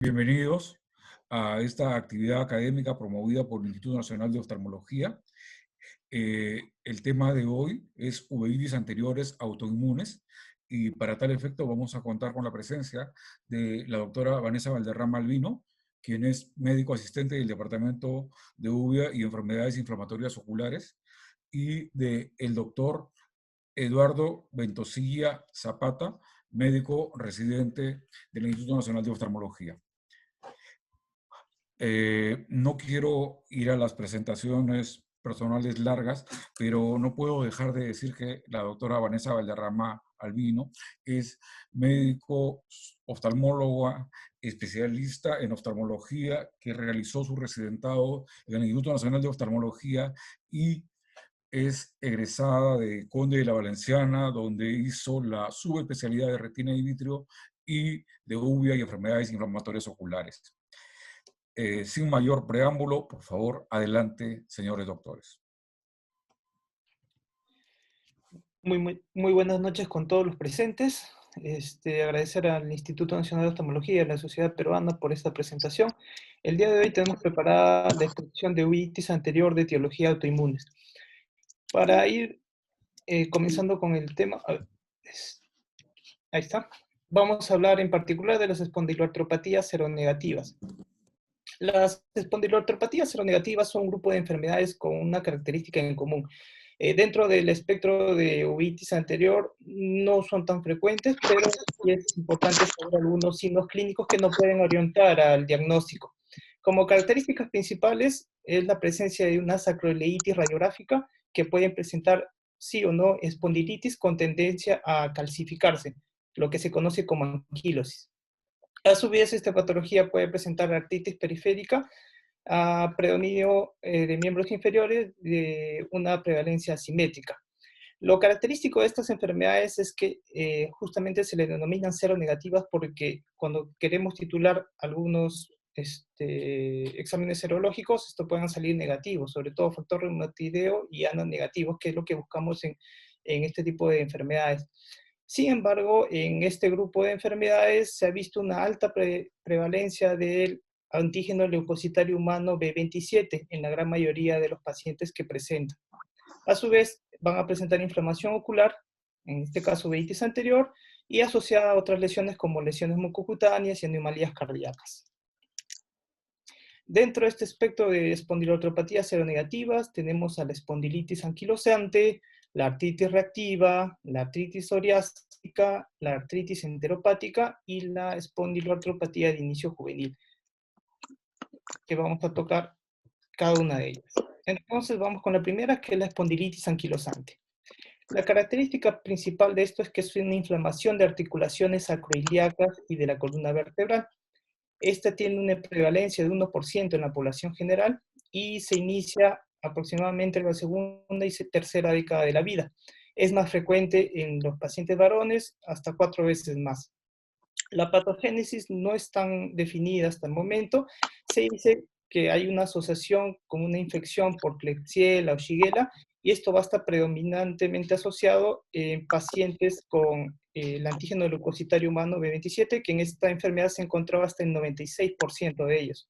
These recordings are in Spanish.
Bienvenidos a esta actividad académica promovida por el Instituto Nacional de Oftalmología. El tema de hoy es uveitis anteriores autoinmunes y para tal efecto vamos a contar con la presencia de la doctora Vanessa Valderrama Albino, quien es médico asistente del Departamento de Uvea y Enfermedades Inflamatorias Oculares, y del doctor Eduardo Ventosilla Zapata, médico residente del Instituto Nacional de Oftalmología. No quiero ir a las presentaciones personales largas, pero no puedo dejar de decir que la doctora Vanessa Valderrama Albino es médico oftalmóloga, especialista en oftalmología, que realizó su residentado en el Instituto Nacional de Oftalmología y es egresada de Conde de la Valenciana, donde hizo la subespecialidad de retina y vitrio y de uvea y enfermedades inflamatorias oculares. Sin mayor preámbulo, por favor, adelante, señores doctores. Muy buenas noches con todos los presentes. Agradecer al Instituto Nacional de Oftalmología y a la Sociedad Peruana por esta presentación. El día de hoy tenemos preparada la exposición de uveitis anterior de etiología autoinmunes. Para ir comenzando con el tema, ahí está. Vamos a hablar en particular de las espondiloartropatías seronegativas. Las espondiloartropatías seronegativas son un grupo de enfermedades con una característica en común. Dentro del espectro de uveitis anterior no son tan frecuentes, pero sí es importante saber algunos signos clínicos que nos pueden orientar al diagnóstico. Como características principales es la presencia de una sacroileitis radiográfica que puede presentar sí o no espondilitis con tendencia a calcificarse, lo que se conoce como anquilosis. A su vez, esta patología puede presentar artritis periférica, predominio de miembros inferiores de una prevalencia asimétrica. Lo característico de estas enfermedades es que justamente se le denominan seronegativas porque cuando queremos titular algunos exámenes serológicos, estos pueden salir negativos, sobre todo factor reumatoideo y ANA negativos, que es lo que buscamos en este tipo de enfermedades. Sin embargo, en este grupo de enfermedades se ha visto una alta prevalencia del antígeno leucocitario humano B27 en la gran mayoría de los pacientes que presentan. A su vez, van a presentar inflamación ocular, en este caso uveitis anterior, y asociada a otras lesiones como lesiones mucocutáneas y anomalías cardíacas. Dentro de este espectro de espondiloartropatías seronegativas tenemos a la espondilitis anquilosante, la artritis reactiva, la artritis psoriásica, la artritis enteropática y la espondiloartropatía de inicio juvenil, que vamos a tocar cada una de ellas. Entonces vamos con la primera, que es la espondilitis anquilosante. La característica principal de esto es que es una inflamación de articulaciones sacroiliacas y de la columna vertebral. Esta tiene una prevalencia de 1% en la población general y se inicia aproximadamente en la segunda y tercera década de la vida. Es más frecuente en los pacientes varones, hasta 4 veces más. La patogénesis no es tan definida hasta el momento. Se dice que hay una asociación con una infección por Klebsiella o Shigella, y esto va a estar predominantemente asociado en pacientes con el antígeno leucocitario humano B27, que en esta enfermedad se encontraba hasta el 96% de ellos.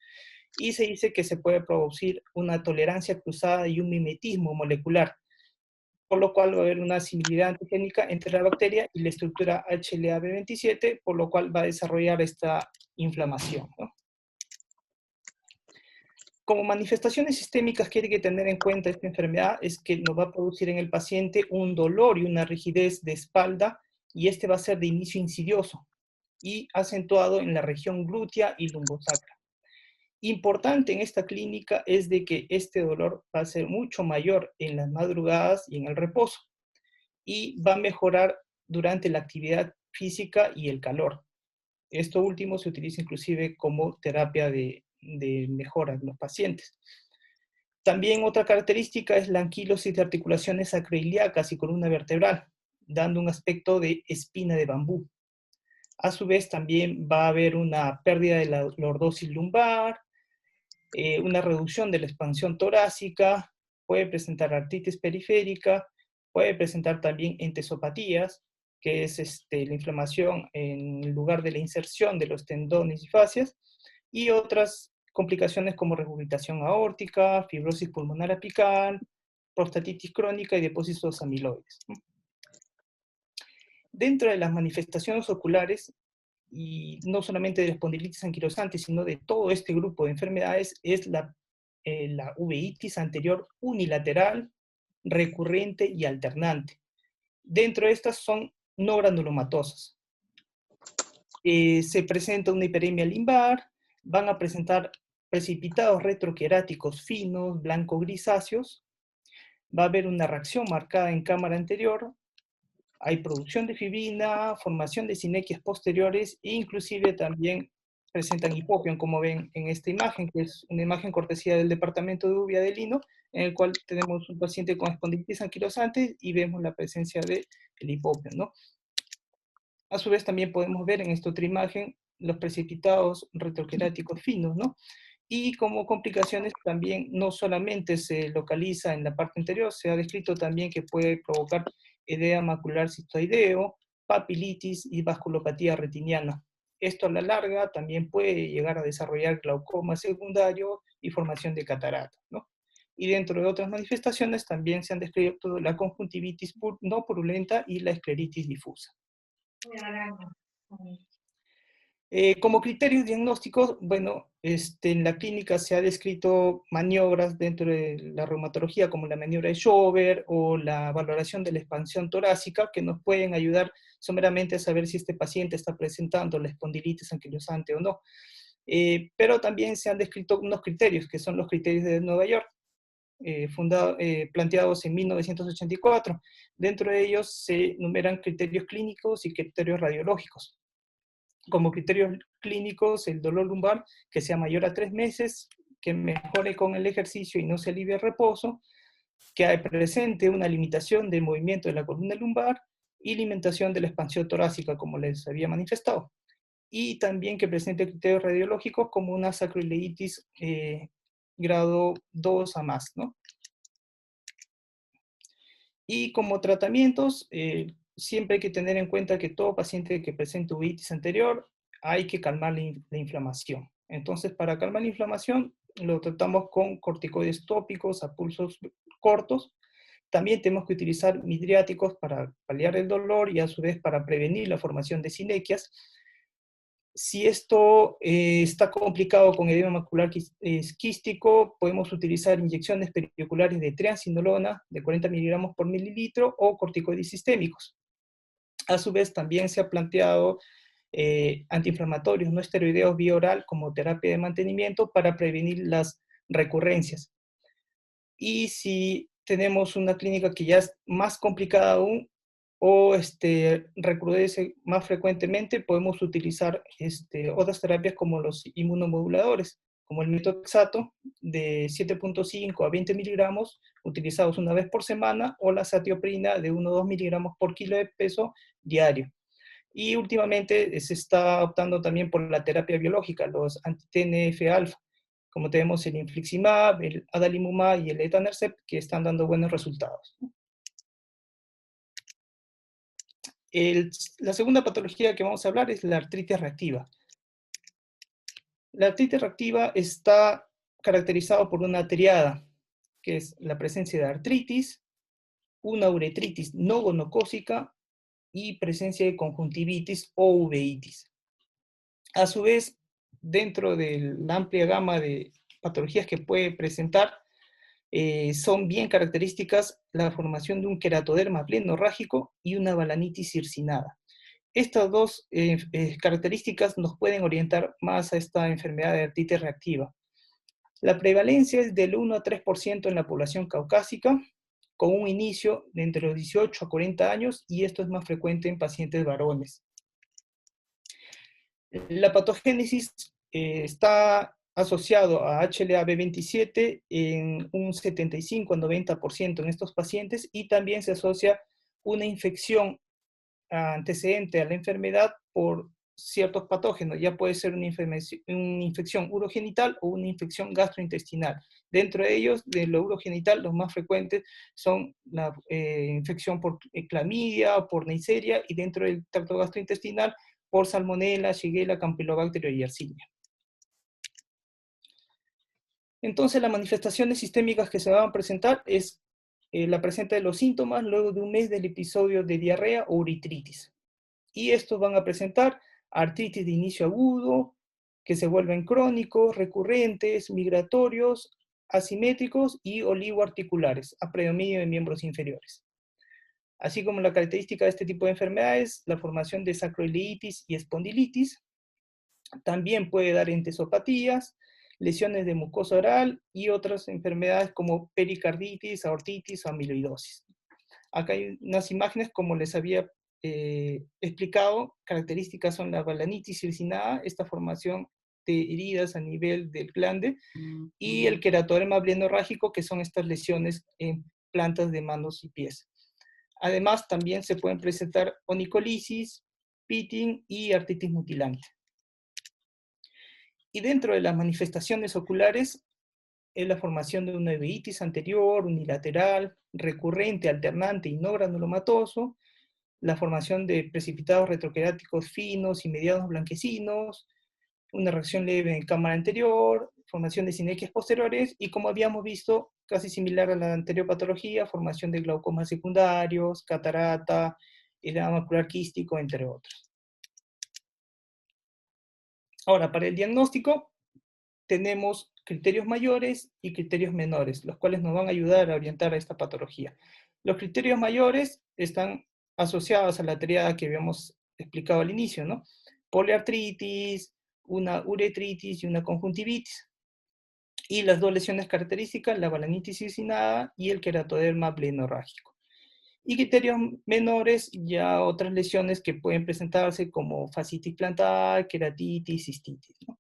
Y se dice que se puede producir una tolerancia cruzada y un mimetismo molecular, por lo cual va a haber una similitud antigénica entre la bacteria y la estructura HLA-B27, por lo cual va a desarrollar esta inflamación, ¿no? Como manifestaciones sistémicas que hay que tener en cuenta esta enfermedad es que nos va a producir en el paciente un dolor y una rigidez de espalda, y este va a ser de inicio insidioso y acentuado en la región glútea y lumbosacra. Importante en esta clínica es de que este dolor va a ser mucho mayor en las madrugadas y en el reposo, y va a mejorar durante la actividad física y el calor. Esto último se utiliza inclusive como terapia de mejora en los pacientes. También otra característica es la anquilosis de articulaciones sacroiliacas y columna vertebral, dando un aspecto de espina de bambú. A su vez también va a haber una pérdida de la lordosis lumbar, una reducción de la expansión torácica, puede presentar artritis periférica, puede presentar también entesopatías, que es la inflamación en lugar de la inserción de los tendones y fascias, y otras complicaciones como regurgitación aórtica, fibrosis pulmonar apical, prostatitis crónica y depósitos amiloides. Dentro de las manifestaciones oculares, y no solamente de la espondilitis anquilosante, sino de todo este grupo de enfermedades, es la uveitis anterior unilateral, recurrente y alternante. Dentro de estas son no granulomatosas. Se presenta una hiperemia limbar, van a presentar precipitados retroqueráticos finos, blanco-grisáceos, va a haber una reacción marcada en cámara anterior, hay producción de fibrina, formación de sinequias posteriores e inclusive también presentan hipopión, como ven en esta imagen, que es una imagen cortesía del departamento de Ubia de Lino, en el cual tenemos un paciente con espondilitis anquilosante y vemos la presencia del hipopión, ¿no? A su vez también podemos ver en esta otra imagen los precipitados retroqueráticos finos, ¿no? Y como complicaciones también no solamente se localiza en la parte anterior, se ha descrito también que puede provocar edema macular cistoideo, papilitis y vasculopatía retiniana. Esto a la larga también puede llegar a desarrollar glaucoma secundario y formación de catarata, ¿no? Y dentro de otras manifestaciones también se han descrito la conjuntivitis no purulenta y la escleritis difusa. Como criterios diagnósticos, bueno, en la clínica se ha descrito maniobras dentro de la reumatología como la maniobra de Schober o la valoración de la expansión torácica que nos pueden ayudar someramente a saber si este paciente está presentando la espondilitis anquilosante o no. Pero también se han descrito unos criterios, que son los criterios de Nueva York, planteados en 1984. Dentro de ellos se numeran criterios clínicos y criterios radiológicos. Como criterios clínicos, el dolor lumbar que sea mayor a 3 meses, que mejore con el ejercicio y no se alivie el reposo, que presente una limitación del movimiento de la columna lumbar y limitación de la expansión torácica, como les había manifestado. Y también que presente criterios radiológicos como una sacroileitis grado 2 a más, ¿no? Y como tratamientos, siempre hay que tener en cuenta que todo paciente que presente uveitis anterior hay que calmar la inflamación. Entonces, para calmar la inflamación, lo tratamos con corticoides tópicos a pulsos cortos. También tenemos que utilizar midriáticos para paliar el dolor y a su vez para prevenir la formación de sinequias. Si esto está complicado con edema macular quístico, podemos utilizar inyecciones perioculares de triamcinolona de 40 miligramos por mililitro o corticoides sistémicos. A su vez, también se ha planteado antiinflamatorios no esteroideos vía oral como terapia de mantenimiento para prevenir las recurrencias. Y si tenemos una clínica que ya es más complicada aún, o recrudece más frecuentemente, podemos utilizar otras terapias como los inmunomoduladores, como el metotrexato de 7.5 a 20 miligramos, utilizados una vez por semana, o la satioprina de 1 a 2 miligramos por kilo de peso diario. Y últimamente se está optando también por la terapia biológica, los anti-TNF-alfa, como tenemos el infliximab, el adalimumab y el etanercept, que están dando buenos resultados. La segunda patología que vamos a hablar es la artritis reactiva. La artritis reactiva está caracterizada por una triada, que es la presencia de artritis, una uretritis no gonocócica y presencia de conjuntivitis o uveitis. A su vez, dentro de la amplia gama de patologías que puede presentar, son bien características la formación de un queratoderma plenorrágico y una balanitis circinada. Estas dos características nos pueden orientar más a esta enfermedad de artritis reactiva. La prevalencia es del 1 a 3% en la población caucásica, con un inicio de entre los 18 a 40 años, y esto es más frecuente en pacientes varones. La patogénesis está asociado a HLA-B27 en un 75 a 90% en estos pacientes, y también se asocia una infección antecedente a la enfermedad por ciertos patógenos. Ya puede ser una infección urogenital o una infección gastrointestinal. Dentro de ellos, de lo urogenital, los más frecuentes son la infección por clamidia o por neisseria, y dentro del tracto gastrointestinal por salmonella, shigella, campylobacter y yersinia. Entonces, las manifestaciones sistémicas que se van a presentar es la presenta de los síntomas luego de un mes del episodio de diarrea o uritritis. Y estos van a presentar artritis de inicio agudo, que se vuelven crónicos, recurrentes, migratorios, asimétricos y oligoarticulares, a predominio de miembros inferiores. Así como la característica de este tipo de enfermedades, la formación de sacroileitis y espondilitis, también puede dar entesopatías, lesiones de mucosa oral y otras enfermedades como pericarditis, aortitis o amiloidosis. Acá hay unas imágenes, como les había explicado, características son la balanitis circinada, esta formación de heridas a nivel del glande, y el queratoderma blenorrágico, que son estas lesiones en plantas de manos y pies. Además, también se pueden presentar onicolisis, pitting y artritis mutilante. Y dentro de las manifestaciones oculares es la formación de una uveitis anterior, unilateral, recurrente, alternante y no granulomatoso, la formación de precipitados retroqueráticos finos y medianos blanquecinos, una reacción leve en cámara anterior, formación de sinequias posteriores y, como habíamos visto, casi similar a la anterior patología, formación de glaucomas secundarios, catarata, edema macular quístico, entre otros. Ahora, para el diagnóstico tenemos criterios mayores y criterios menores, los cuales nos van a ayudar a orientar a esta patología. Los criterios mayores están asociados a la triada que habíamos explicado al inicio, ¿no? Poliartritis, una uretritis y una conjuntivitis. Y las dos lesiones características, la balanitis circinada y el queratoderma blenorrágico. Y criterios menores, ya otras lesiones que pueden presentarse como fascitis plantar, queratitis, cistitis, ¿no?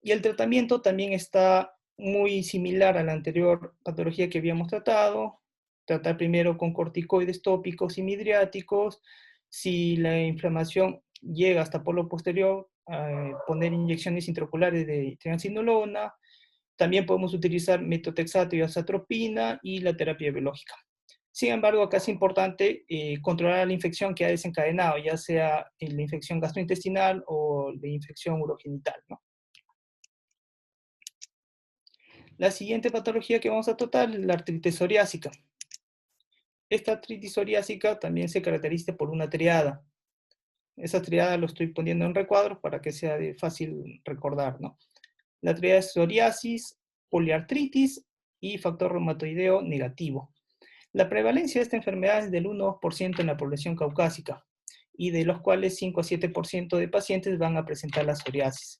Y el tratamiento también está muy similar a la anterior patología que habíamos tratado. Tratar primero con corticoides tópicos y midriáticos. Si la inflamación llega hasta polo posterior, poner inyecciones intraoculares de triamcinolona. También podemos utilizar metotrexato y azatropina y la terapia biológica. Sin embargo, acá es importante controlar la infección que ha desencadenado, ya sea la infección gastrointestinal o la infección urogenital, ¿no? La siguiente patología que vamos a tratar es la artritis psoriásica. Esta artritis psoriásica también se caracteriza por una triada. Esa triada lo estoy poniendo en recuadros para que sea de fácil recordar, ¿no? La triada es psoriasis, poliartritis y factor reumatoideo negativo. La prevalencia de esta enfermedad es del 1-2% en la población caucásica, y de los cuales 5 a 7% de pacientes van a presentar la psoriasis.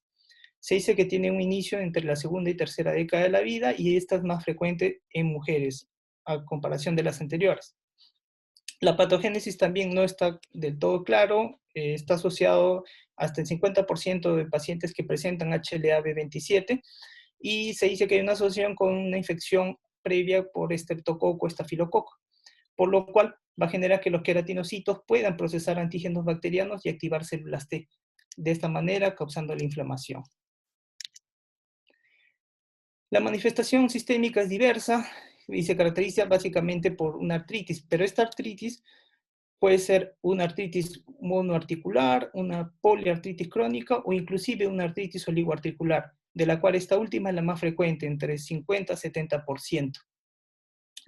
Se dice que tiene un inicio entre la segunda y tercera década de la vida, y esta es más frecuente en mujeres, a comparación de las anteriores. La patogénesis también no está del todo claro, está asociado hasta el 50% de pacientes que presentan HLA-B27, y se dice que hay una asociación con una infección previa por estreptococo, estafilococo, por lo cual va a generar que los queratinocitos puedan procesar antígenos bacterianos y activar células T, de esta manera causando la inflamación. La manifestación sistémica es diversa y se caracteriza básicamente por una artritis, pero esta artritis puede ser una artritis monoarticular, una poliartritis crónica o inclusive una artritis oligoarticular, de la cual esta última es la más frecuente, entre 50 a 70%.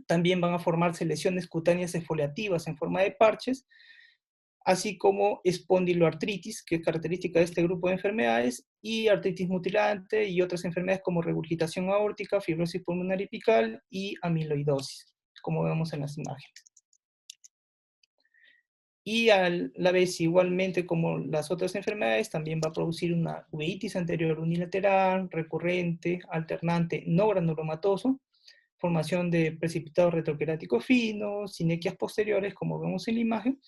También van a formarse lesiones cutáneas exfoliativas en forma de parches, así como espondiloartritis, que es característica de este grupo de enfermedades, y artritis mutilante y otras enfermedades como regurgitación aórtica, fibrosis pulmonar apical y amiloidosis, como vemos en las imágenes. Y a la vez, igualmente como las otras enfermedades, también va a producir una uveitis anterior unilateral, recurrente, alternante, no granulomatoso, formación de precipitados retroqueráticos finos, sinequias posteriores, como vemos en la imagen,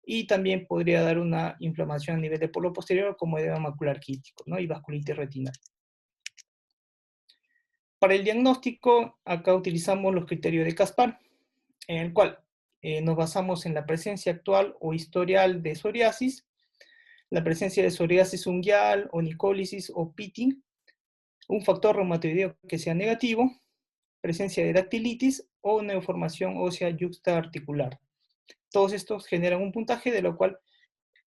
y también podría dar una inflamación a nivel de polo posterior como edema macular quístico, ¿no? Y vasculitis retinal. Para el diagnóstico, acá utilizamos los criterios de Caspar, en el cual nos basamos en la presencia actual o historial de psoriasis, la presencia de psoriasis unguial, onicólisis o pitting, un factor reumatoideo que sea negativo, presencia de dactilitis o neoformación ósea yuxtaarticular. Todos estos generan un puntaje, de lo cual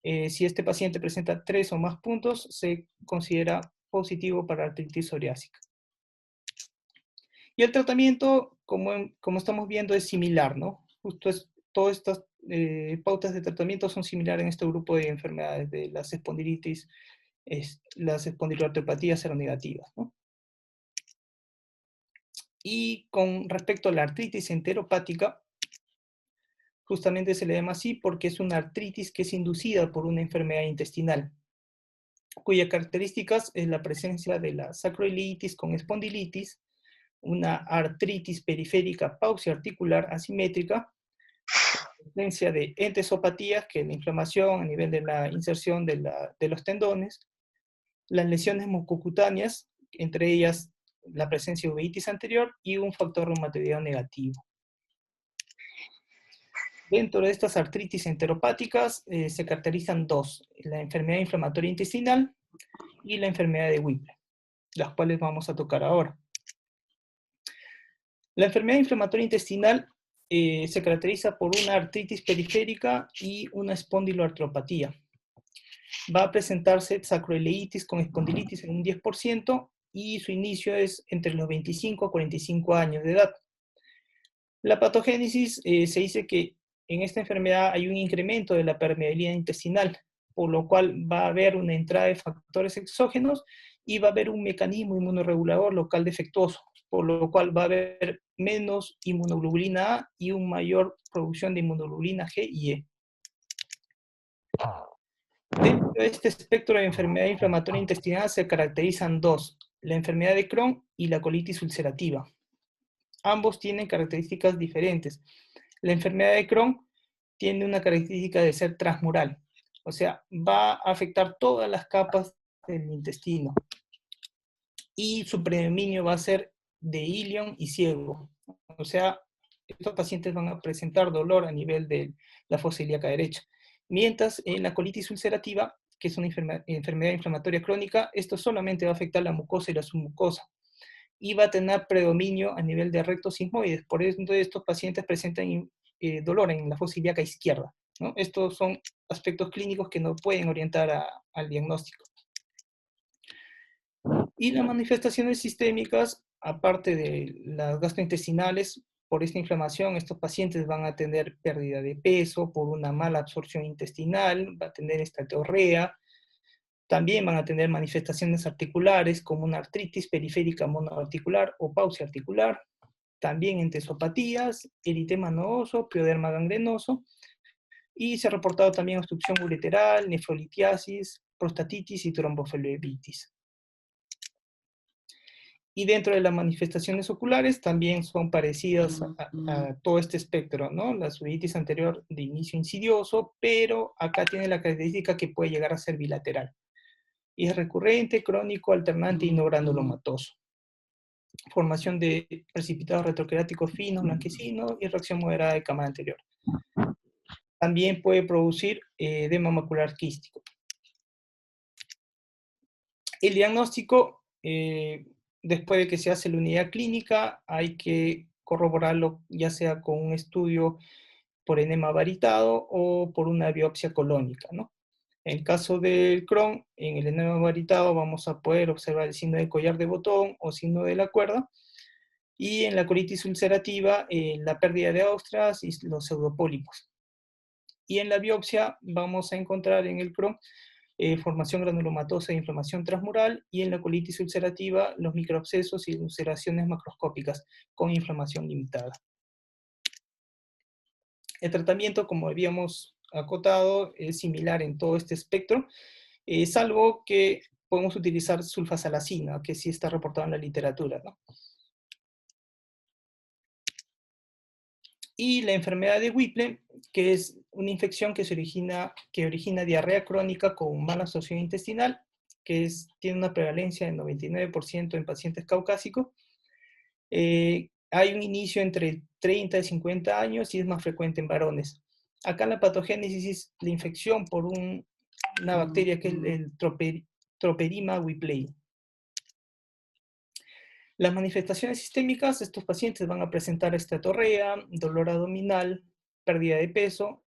si este paciente presenta 3 o más puntos, se considera positivo para artritis psoriásica. Y el tratamiento, como estamos viendo, es similar, ¿no? Todas estas pautas de tratamiento son similares en este grupo de enfermedades de las espondilitis, las espondiloartropatías seronegativas, ¿no? Y con respecto a la artritis enteropática, justamente se le llama así porque es una artritis que es inducida por una enfermedad intestinal, cuyas características es la presencia de la sacroiliitis con espondilitis, una artritis periférica pausiarticular asimétrica, presencia de entesopatías, que es la inflamación a nivel de la inserción de los tendones, las lesiones mucocutáneas, entre ellas la presencia de uveitis anterior y un factor reumatoideo negativo. Dentro de estas artritis enteropáticas se caracterizan dos, la enfermedad inflamatoria intestinal y la enfermedad de Whipple, las cuales vamos a tocar ahora. La enfermedad inflamatoria intestinal se caracteriza por una artritis periférica y una espondiloartropatía. Va a presentarse sacroileitis con espondilitis en un 10% y su inicio es entre los 25 a 45 años de edad. La patogénesis se dice que en esta enfermedad hay un incremento de la permeabilidad intestinal, por lo cual va a haber una entrada de factores exógenos y va a haber un mecanismo inmunorregulador local defectuoso, por lo cual va a haber menos inmunoglobulina A y una mayor producción de inmunoglobulina G y E. Dentro de este espectro de enfermedad inflamatoria intestinal se caracterizan dos, la enfermedad de Crohn y la colitis ulcerativa. Ambos tienen características diferentes. La enfermedad de Crohn tiene una característica de ser transmural, o sea, va a afectar todas las capas del intestino y su predominio va a ser de ilion y ciego, o sea, estos pacientes van a presentar dolor a nivel de la fosa ilíaca derecha, mientras en la colitis ulcerativa, que es una enfermedad inflamatoria crónica, esto solamente va a afectar la mucosa y la submucosa, y va a tener predominio a nivel de recto sigmoides. Por eso estos pacientes presentan dolor en la fosa ilíaca izquierda, ¿no? Estos son aspectos clínicos que nos pueden orientar al diagnóstico. Y las manifestaciones sistémicas, aparte de las gastrointestinales, por esta inflamación, estos pacientes van a tener pérdida de peso por una mala absorción intestinal, va a tener estatorrea, también van a tener manifestaciones articulares como una artritis periférica monoarticular o pausiarticular, también entesopatías, eritema nodoso, pioderma gangrenoso, y se ha reportado también obstrucción ureteral, nefrolitiasis, prostatitis y tromboflebitis. Y dentro de las manifestaciones oculares también son parecidas a todo este espectro, ¿no? La uveitis anterior de inicio insidioso, pero acá tiene la característica que puede llegar a ser bilateral. Y es recurrente, crónico, alternante y no granulomatoso. Formación de precipitados retrocreáticos finos, blanquecinos y reacción moderada de cámara anterior. También puede producir edema macular quístico. El diagnóstico, después de que se hace la unidad clínica, hay que corroborarlo ya sea con un estudio por enema varitado o por una biopsia colónica, ¿no? En el caso del Crohn, en el enema varitado vamos a poder observar el signo de collar de botón o signo de la cuerda, y en la colitis ulcerativa, la pérdida de ostras y los pseudopólipos. Y en la biopsia vamos a encontrar en el Crohn formación granulomatosa e inflamación transmural, y en la colitis ulcerativa los microabscesos y ulceraciones macroscópicas con inflamación limitada. El tratamiento, como habíamos acotado, es similar en todo este espectro, salvo que podemos utilizar sulfasalacina, que sí está reportado en la literatura, ¿no? Y la enfermedad de Whipple, que es una infección que origina diarrea crónica con mala absorción intestinal, tiene una prevalencia del 99% en pacientes caucásicos. Hay un inicio entre 30 y 50 años y es más frecuente en varones. Acá la patogénesis es la infección por una bacteria que es el Troperima whipplei. Las manifestaciones sistémicas, estos pacientes van a presentar estatorrea, dolor abdominal, pérdida de peso,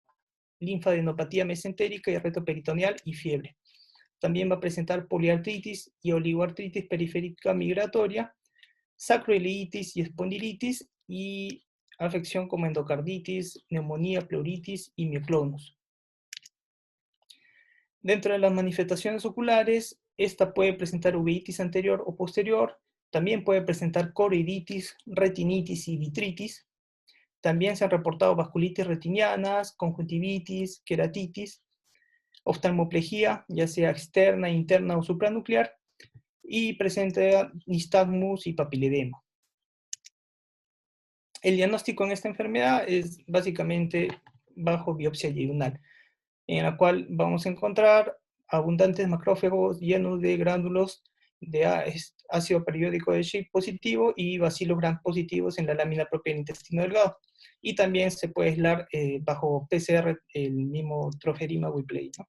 linfadenopatía mesentérica y retroperitoneal y fiebre. también va a presentar poliartritis y oligoartritis periférica migratoria, sacroileitis y espondilitis, y afección como endocarditis, neumonía, pleuritis y mioclonus. Dentro de las manifestaciones oculares, esta puede presentar uveitis anterior o posterior, también puede presentar coroiditis, retinitis y vitritis. También se han reportado vasculitis retinianas, conjuntivitis, queratitis, oftalmoplejía, ya sea externa, interna o supranuclear, y presenta nistagmus y papiledema. El diagnóstico en esta enfermedad es básicamente bajo biopsia yeyunal, en la cual vamos a encontrar abundantes macrófagos llenos de gránulos de ácido periódico de Schiff positivo y bacilos gram positivos en la lámina propia del intestino delgado. Y también se puede aislar bajo PCR el mismo Troferima Whippley, ¿no?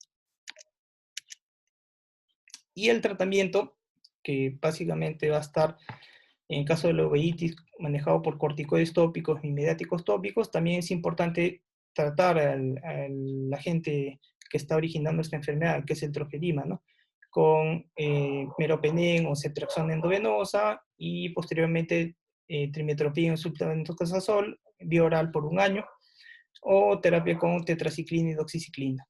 Y el tratamiento, que básicamente va a estar, en caso de la uveitis, manejado por corticoides tópicos y mediáticos tópicos, también es importante tratar al agente que está originando esta enfermedad, que es el troferima, ¿no? Con meropenem o ceftriaxona endovenosa y posteriormente trimetoprim, sulfametocazazol, vía oral por 1 año, o terapia con tetraciclina y doxiciclina.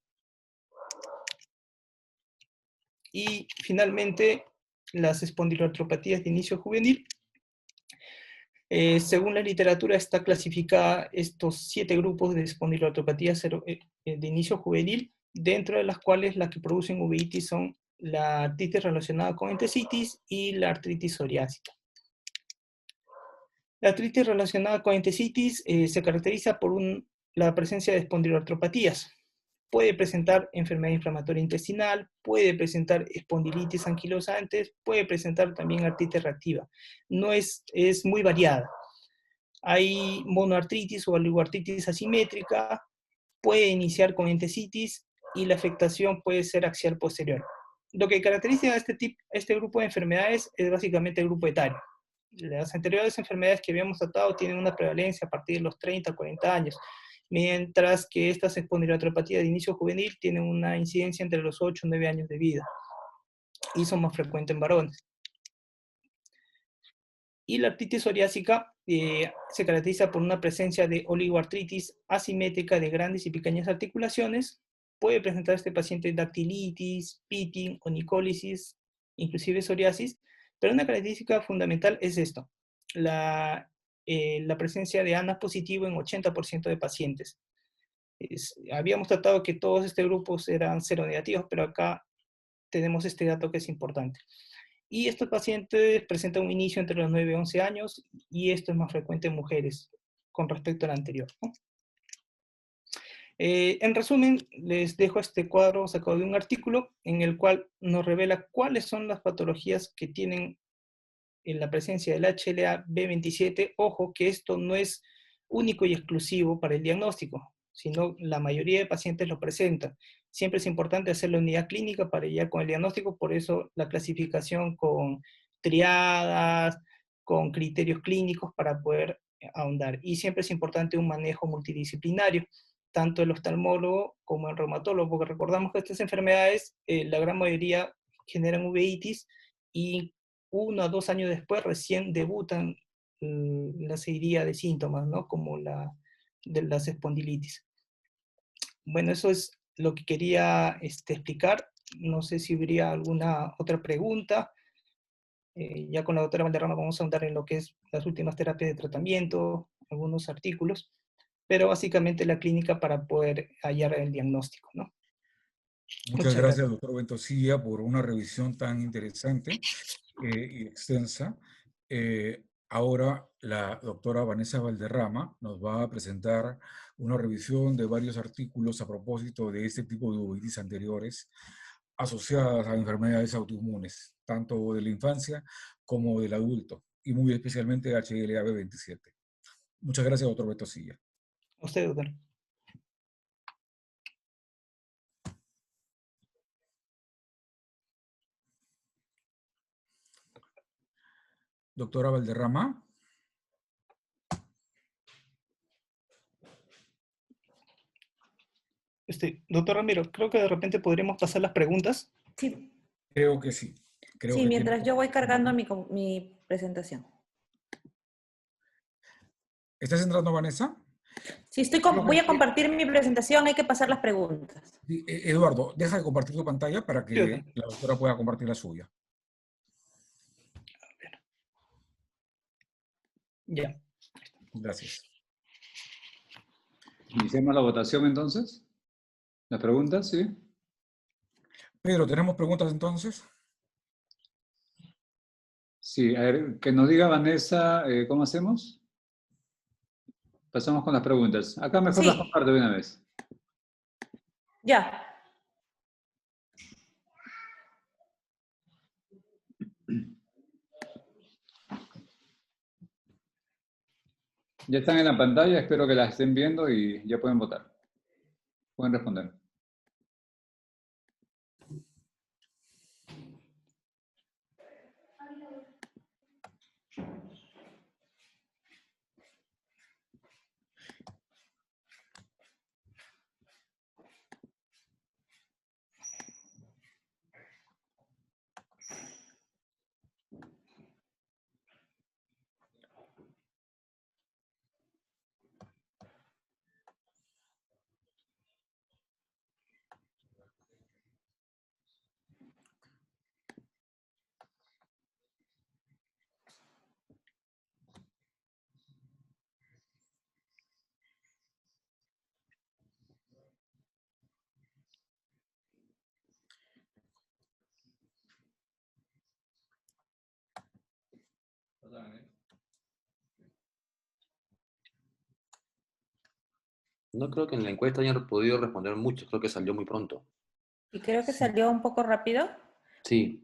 Y finalmente, las espondiloartropatías de inicio juvenil. Según la literatura está clasificada estos 7 grupos de espondiloartropatías de inicio juvenil, dentro de las cuales las que producen uveitis son la artritis relacionada con entesitis y la artritis psoriásica. La artritis relacionada con entesitis se caracteriza por la presencia de espondiloartropatías. Puede presentar enfermedad inflamatoria intestinal, puede presentar espondilitis anquilosantes, puede presentar también artritis reactiva. No es muy variada. Hay monoartritis o oligoartritis asimétrica, puede iniciar con entesitis y la afectación puede ser axial posterior. Lo que caracteriza a este grupo de enfermedades es básicamente el grupo etario. Las anteriores enfermedades que habíamos tratado tienen una prevalencia a partir de los 30 a 40 años, mientras que estas espondiloartropatías de inicio juvenil tienen una incidencia entre los 8 y 9 años de vida y son más frecuentes en varones. Y la artritis psoriásica se caracteriza por una presencia de oligoartritis asimétrica de grandes y pequeñas articulaciones. Puede presentar este paciente dactilitis, pitting, onicólisis, inclusive psoriasis, pero una característica fundamental es esto, la presencia de ANA positivo en 80% de pacientes. Habíamos tratado que todos estos grupos eran seronegativos, pero acá tenemos este dato que es importante. Y estos pacientes presentan un inicio entre los 9 y 11 años, y esto es más frecuente en mujeres con respecto al anterior, ¿no? En resumen, les dejo este cuadro sacado de un artículo en el cual nos revela cuáles son las patologías que tienen en la presencia del HLA-B27. Ojo que esto no es único y exclusivo para el diagnóstico, sino la mayoría de pacientes lo presentan. Siempre es importante hacer la unidad clínica para llegar con el diagnóstico, por eso la clasificación con triadas, con criterios clínicos para poder ahondar. Y siempre es importante un manejo multidisciplinario, tanto el oftalmólogo como el reumatólogo, porque recordamos que estas enfermedades, la gran mayoría generan uveitis y 1 a 2 años después recién debutan la seguidilla de síntomas, ¿no? Como de las espondilitis. Bueno, eso es lo que quería explicar. No sé si habría alguna otra pregunta. Ya con la doctora Valderrama vamos a ahondar en lo que es las últimas terapias de tratamiento, algunos artículos, pero básicamente la clínica para poder hallar el diagnóstico, ¿no? Muchas gracias, doctor Ventosilla, por una revisión tan interesante y extensa. Ahora la doctora Vanessa Valderrama nos va a presentar una revisión de varios artículos a propósito de este tipo de uveitis anteriores asociadas a enfermedades autoinmunes, tanto de la infancia como del adulto, y muy especialmente HLA-B27. Muchas gracias, doctor Ventosilla. A usted, doctor. Doctora Valderrama. Doctor Ramiro, creo que de repente podríamos pasar las preguntas. Sí, Creo que sí. Creo Sí, que tiene. mientras yo voy cargando mi presentación. ¿Estás entrando, Vanessa? Sí, voy a Solamente, compartir mi presentación, hay que pasar las preguntas. sí, Eduardo, deja de compartir tu pantalla para Sí, ok. que la doctora pueda compartir la suya. Ya. Gracias. Iniciamos la votación entonces. ¿Las preguntas? Sí. Pedro, ¿tenemos preguntas entonces? Sí, a ver, que nos diga Vanessa, ¿cómo hacemos? Pasamos con las preguntas. Acá mejor las Sí, comparto de una vez. ya. Ya están en la pantalla, espero que las estén viendo y ya pueden votar. Pueden responder. No creo que en la encuesta hayan podido responder muchos, creo que salió muy pronto. Y creo que Sí. salió un poco rápido. Sí.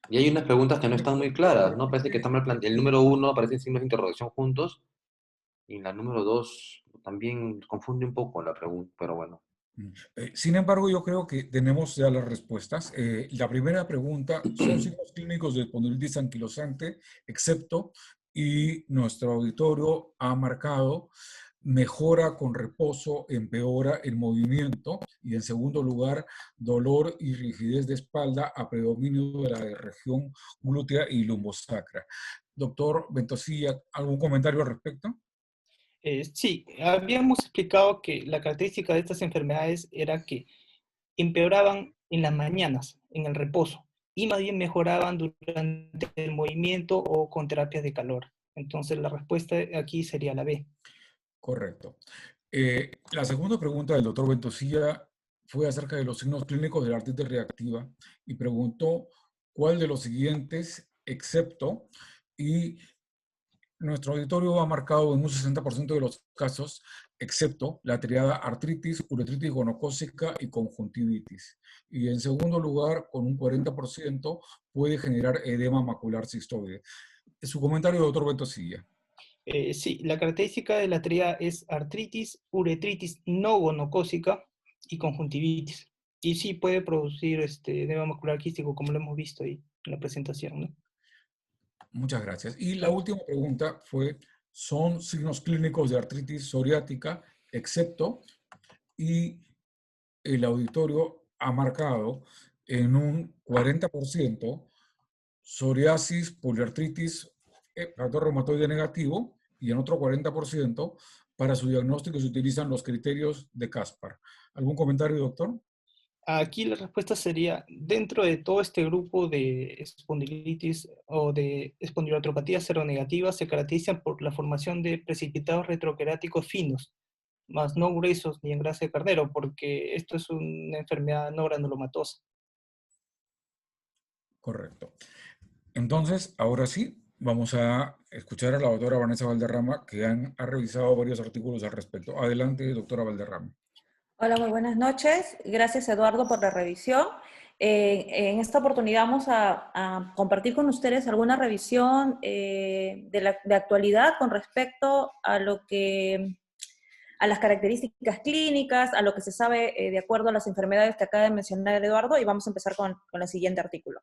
Y hay unas preguntas que no están muy claras, ¿no? Parece que está mal planteado. El número 1 aparecen signos de interrogación juntos, y la número 2 también confunde un poco la pregunta, pero bueno. Sin embargo, yo creo que tenemos ya las respuestas. La primera pregunta, ¿son signos clínicos de espondilitis anquilosante, excepto? Y nuestro auditorio ha marcado mejora con reposo, empeora el movimiento. Y en segundo lugar, dolor y rigidez de espalda a predominio de la región glútea y lumbosacra. Doctor Ventosilla, ¿algún comentario al respecto? Sí, habíamos explicado que la característica de estas enfermedades era que empeoraban en las mañanas, en el reposo, y más bien mejoraban durante el movimiento o con terapias de calor. Entonces la respuesta aquí sería la B. Correcto. La segunda pregunta del doctor Ventosilla fue acerca de los signos clínicos de la artritis reactiva y preguntó cuál de los siguientes, excepto, y nuestro auditorio ha marcado en un 60% de los casos, excepto la triada artritis, uretritis gonocócica y conjuntivitis. Y en segundo lugar, con un 40%, puede generar edema macular cistoide. Su comentario, doctor Ventosilla. Sí, la característica de la tríada es artritis, uretritis no gonocócica y conjuntivitis. Y sí puede producir edema macular quístico, como lo hemos visto ahí en la presentación, ¿no? Muchas gracias. Y la última pregunta fue, ¿son signos clínicos de artritis psoriática, excepto? Y el auditorio ha marcado en un 40% psoriasis, poliartritis, factor reumatoide negativo, y en otro 40% para su diagnóstico se utilizan los criterios de Caspar. ¿Algún comentario, doctor? Aquí la respuesta sería, dentro de todo este grupo de espondilitis o de espondiloartropatías seronegativas, se caracterizan por la formación de precipitados retroqueráticos finos, más no gruesos ni en grasa de carnero, porque esto es una enfermedad no granulomatosa. Correcto. Entonces, ahora sí, vamos a escuchar a la doctora Vanessa Valderrama, que ha revisado varios artículos al respecto. Adelante, doctora Valderrama. Hola, muy buenas noches. Gracias, Eduardo, por la revisión. En esta oportunidad vamos a compartir con ustedes alguna revisión de actualidad con respecto a a las características clínicas, a lo que se sabe de acuerdo a las enfermedades que acaba de mencionar Eduardo, y vamos a empezar con el siguiente artículo.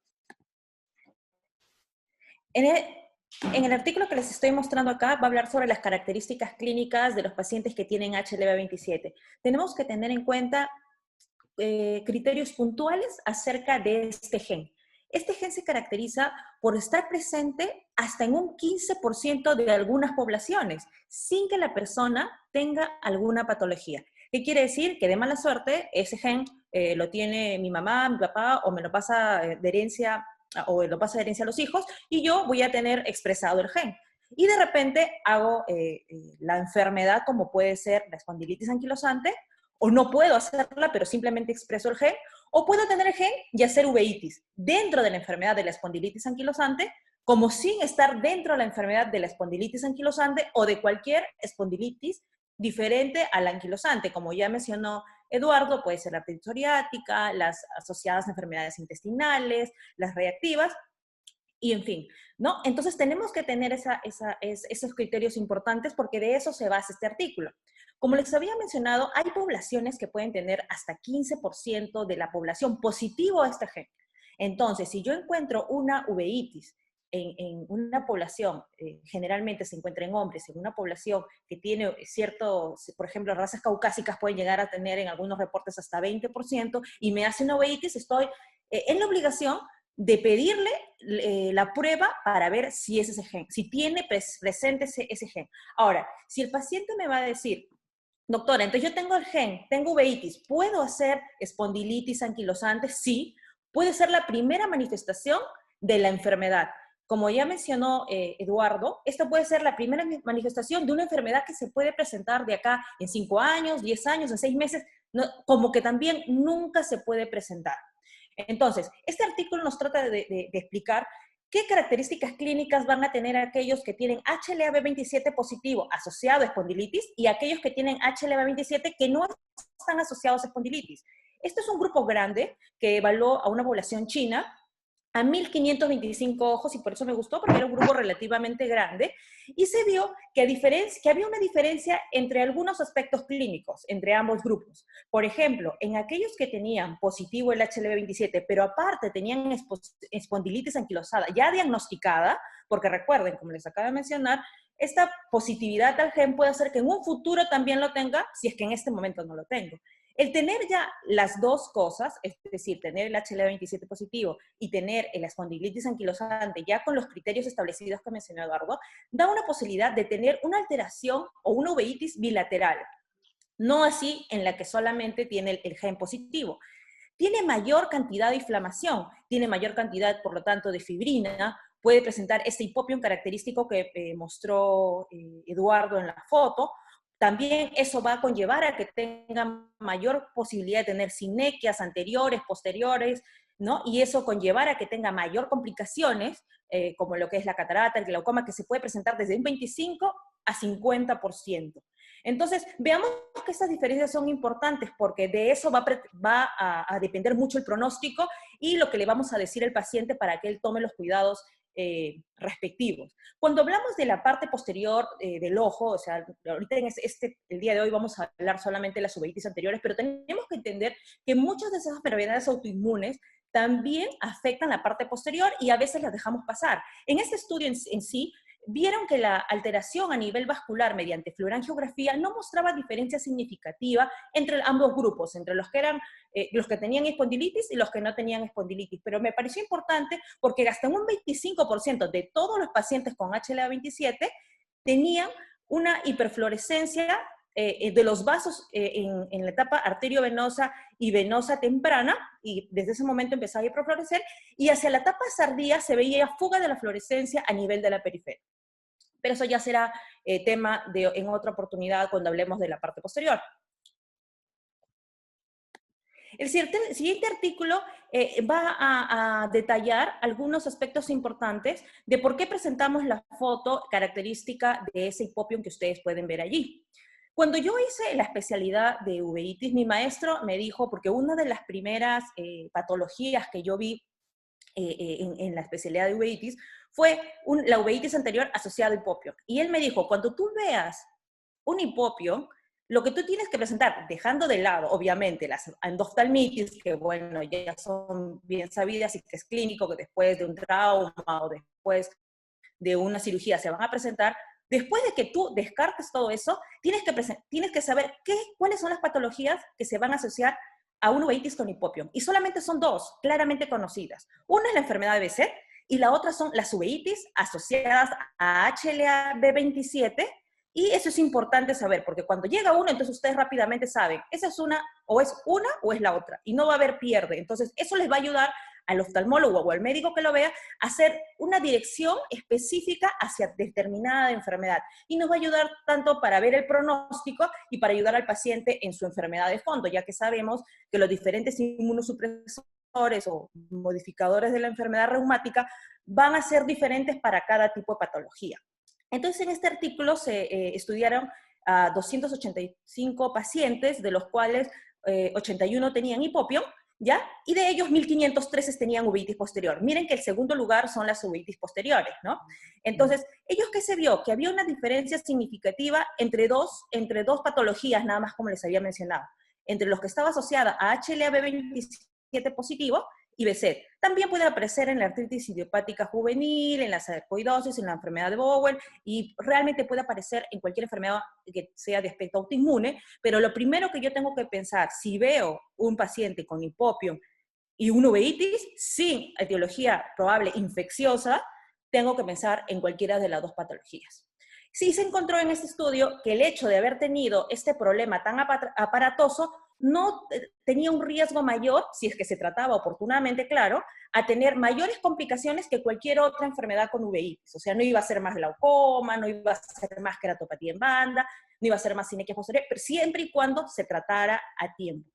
En el artículo que les estoy mostrando acá va a hablar sobre las características clínicas de los pacientes que tienen HLV-27. Tenemos que tener en cuenta criterios puntuales acerca de este gen. Este gen se caracteriza por estar presente hasta en un 15% de algunas poblaciones, sin que la persona tenga alguna patología. ¿Qué quiere decir? Que de mala suerte ese gen lo tiene mi mamá, mi papá, o me lo pasa de herencia, o lo pasa de herencia a los hijos, y yo voy a tener expresado el gen. Y de repente hago la enfermedad como puede ser la espondilitis anquilosante, o no puedo hacerla, pero simplemente expreso el gen, o puedo tener el gen y hacer uveitis dentro de la enfermedad de la espondilitis anquilosante, como sin estar dentro de la enfermedad de la espondilitis anquilosante o de cualquier espondilitis diferente a la anquilosante. Como ya mencionó Eduardo, puede ser la artritis psoriática, las asociadas a enfermedades intestinales, las reactivas, y en fin, ¿no? Entonces tenemos que tener esos criterios importantes porque de eso se basa este artículo. Como les había mencionado, hay poblaciones que pueden tener hasta 15% de la población positivo a este gen. Entonces, si yo encuentro una uveitis en una población, generalmente se encuentra en hombres, en una población que tiene cierto, por ejemplo, razas caucásicas pueden llegar a tener en algunos reportes hasta 20%, y me hace una uveitis, estoy en la obligación de pedirle la prueba para ver si es ese gen, si tiene presente ese gen. Ahora, si el paciente me va a decir, doctora, entonces yo tengo el gen, tengo uveitis, ¿puedo hacer espondilitis anquilosante? Sí, puede ser la primera manifestación de la enfermedad. Como ya mencionó Eduardo, esta puede ser la primera manifestación de una enfermedad que se puede presentar de acá en 5 años, 10 años, en 6 meses, no, como que también nunca se puede presentar. Entonces, este artículo nos trata de explicar qué características clínicas van a tener aquellos que tienen HLA-B27 positivo asociado a espondilitis y aquellos que tienen HLA-B27 que no están asociados a espondilitis. Este es un grupo grande que evaluó a una población china a 1.525 ojos, y por eso me gustó, porque era un grupo relativamente grande, y se vio que había una diferencia entre algunos aspectos clínicos, entre ambos grupos. Por ejemplo, en aquellos que tenían positivo el HLA-B27, pero aparte tenían espondilitis anquilosada ya diagnosticada, porque recuerden, como les acabo de mencionar, esta positividad al gen puede hacer que en un futuro también lo tenga, si es que en este momento no lo tengo. El tener ya las dos cosas, es decir, tener el HLA-27 positivo y tener la espondilitis anquilosante ya con los criterios establecidos que mencionó Eduardo, da una posibilidad de tener una alteración o una uveitis bilateral, no así en la que solamente tiene el gen positivo. Tiene mayor cantidad de inflamación, tiene mayor cantidad, por lo tanto, de fibrina, puede presentar este hipopión característico que mostró Eduardo en la foto. También eso va a conllevar a que tenga mayor posibilidad de tener sinequias anteriores, posteriores, ¿no? Y eso conllevar a que tenga mayor complicaciones, como lo que es la catarata, el glaucoma, que se puede presentar desde un 25 a 50%. Entonces, veamos que estas diferencias son importantes porque de eso va a depender mucho el pronóstico y lo que le vamos a decir al paciente para que él tome los cuidados respectivos. Cuando hablamos de la parte posterior del ojo, o sea, ahorita en el día de hoy vamos a hablar solamente de las uveitis anteriores, pero tenemos que entender que muchas de esas enfermedades autoinmunes también afectan la parte posterior y a veces las dejamos pasar. En este estudio en sí, vieron que la alteración a nivel vascular mediante fluorangiografía no mostraba diferencia significativa entre ambos grupos, entre los que tenían espondilitis y los que no tenían espondilitis. Pero me pareció importante porque hasta un 25% de todos los pacientes con HLA-27 tenían una hiperfluorescencia de los vasos en la etapa arteriovenosa y venosa temprana, y desde ese momento empezaba a hiperfluorescer, y hacia la etapa tardía se veía fuga de la fluorescencia a nivel de la periferia. Pero eso ya será tema en otra oportunidad cuando hablemos de la parte posterior. El siguiente artículo va a detallar algunos aspectos importantes de por qué presentamos la foto característica de ese hipopión que ustedes pueden ver allí. Cuando yo hice la especialidad de uveitis, mi maestro me dijo, porque una de las primeras patologías que yo vi en la especialidad de uveitis fue la uveitis anterior asociada a hipopión. Y él me dijo, cuando tú veas un hipopión, lo que tú tienes que presentar, dejando de lado, obviamente, las endoftalmitis, que bueno, ya son bien sabidas y que es clínico, que después de un trauma o después de una cirugía se van a presentar. Después de que tú descartes todo eso, tienes que saber cuáles son las patologías que se van a asociar a una uveitis con hipopión. Y solamente son dos claramente conocidas. Una es la enfermedad de Behçet y la otra son las uveitis asociadas a HLA-B27. Y eso es importante saber, porque cuando llega uno, entonces ustedes rápidamente saben, esa es una o es la otra, y no va a haber pierde. Entonces, eso les va a ayudar al oftalmólogo o al médico que lo vea a hacer una dirección específica hacia determinada enfermedad. Y nos va a ayudar tanto para ver el pronóstico y para ayudar al paciente en su enfermedad de fondo, ya que sabemos que los diferentes inmunosupresores o modificadores de la enfermedad reumática van a ser diferentes para cada tipo de patología. Entonces, en este artículo se estudiaron a 285 pacientes, de los cuales 81 tenían hipopión, ¿ya? Y de ellos 1.513 tenían uveitis posterior. Miren que el segundo lugar son las uveitis posteriores, ¿no? Entonces, ¿ellos qué se vio? Que había una diferencia significativa entre dos patologías, nada más como les había mencionado. Entre los que estaba asociada a HLA-B27 positivo y Behçet. También puede aparecer en la artritis idiopática juvenil, en la sarcoidosis, en la enfermedad de Bowen, y realmente puede aparecer en cualquier enfermedad que sea de aspecto autoinmune, pero lo primero que yo tengo que pensar, si veo un paciente con hipopión y una uveitis sin etiología probable infecciosa, tengo que pensar en cualquiera de las dos patologías. Sí se encontró en este estudio que el hecho de haber tenido este problema tan aparatoso no tenía un riesgo mayor, si es que se trataba oportunamente, claro, a tener mayores complicaciones que cualquier otra enfermedad con uveitis. O sea, no iba a ser más glaucoma, no iba a ser más queratopatía en banda, no iba a ser más sinequia posterior, pero siempre y cuando se tratara a tiempo.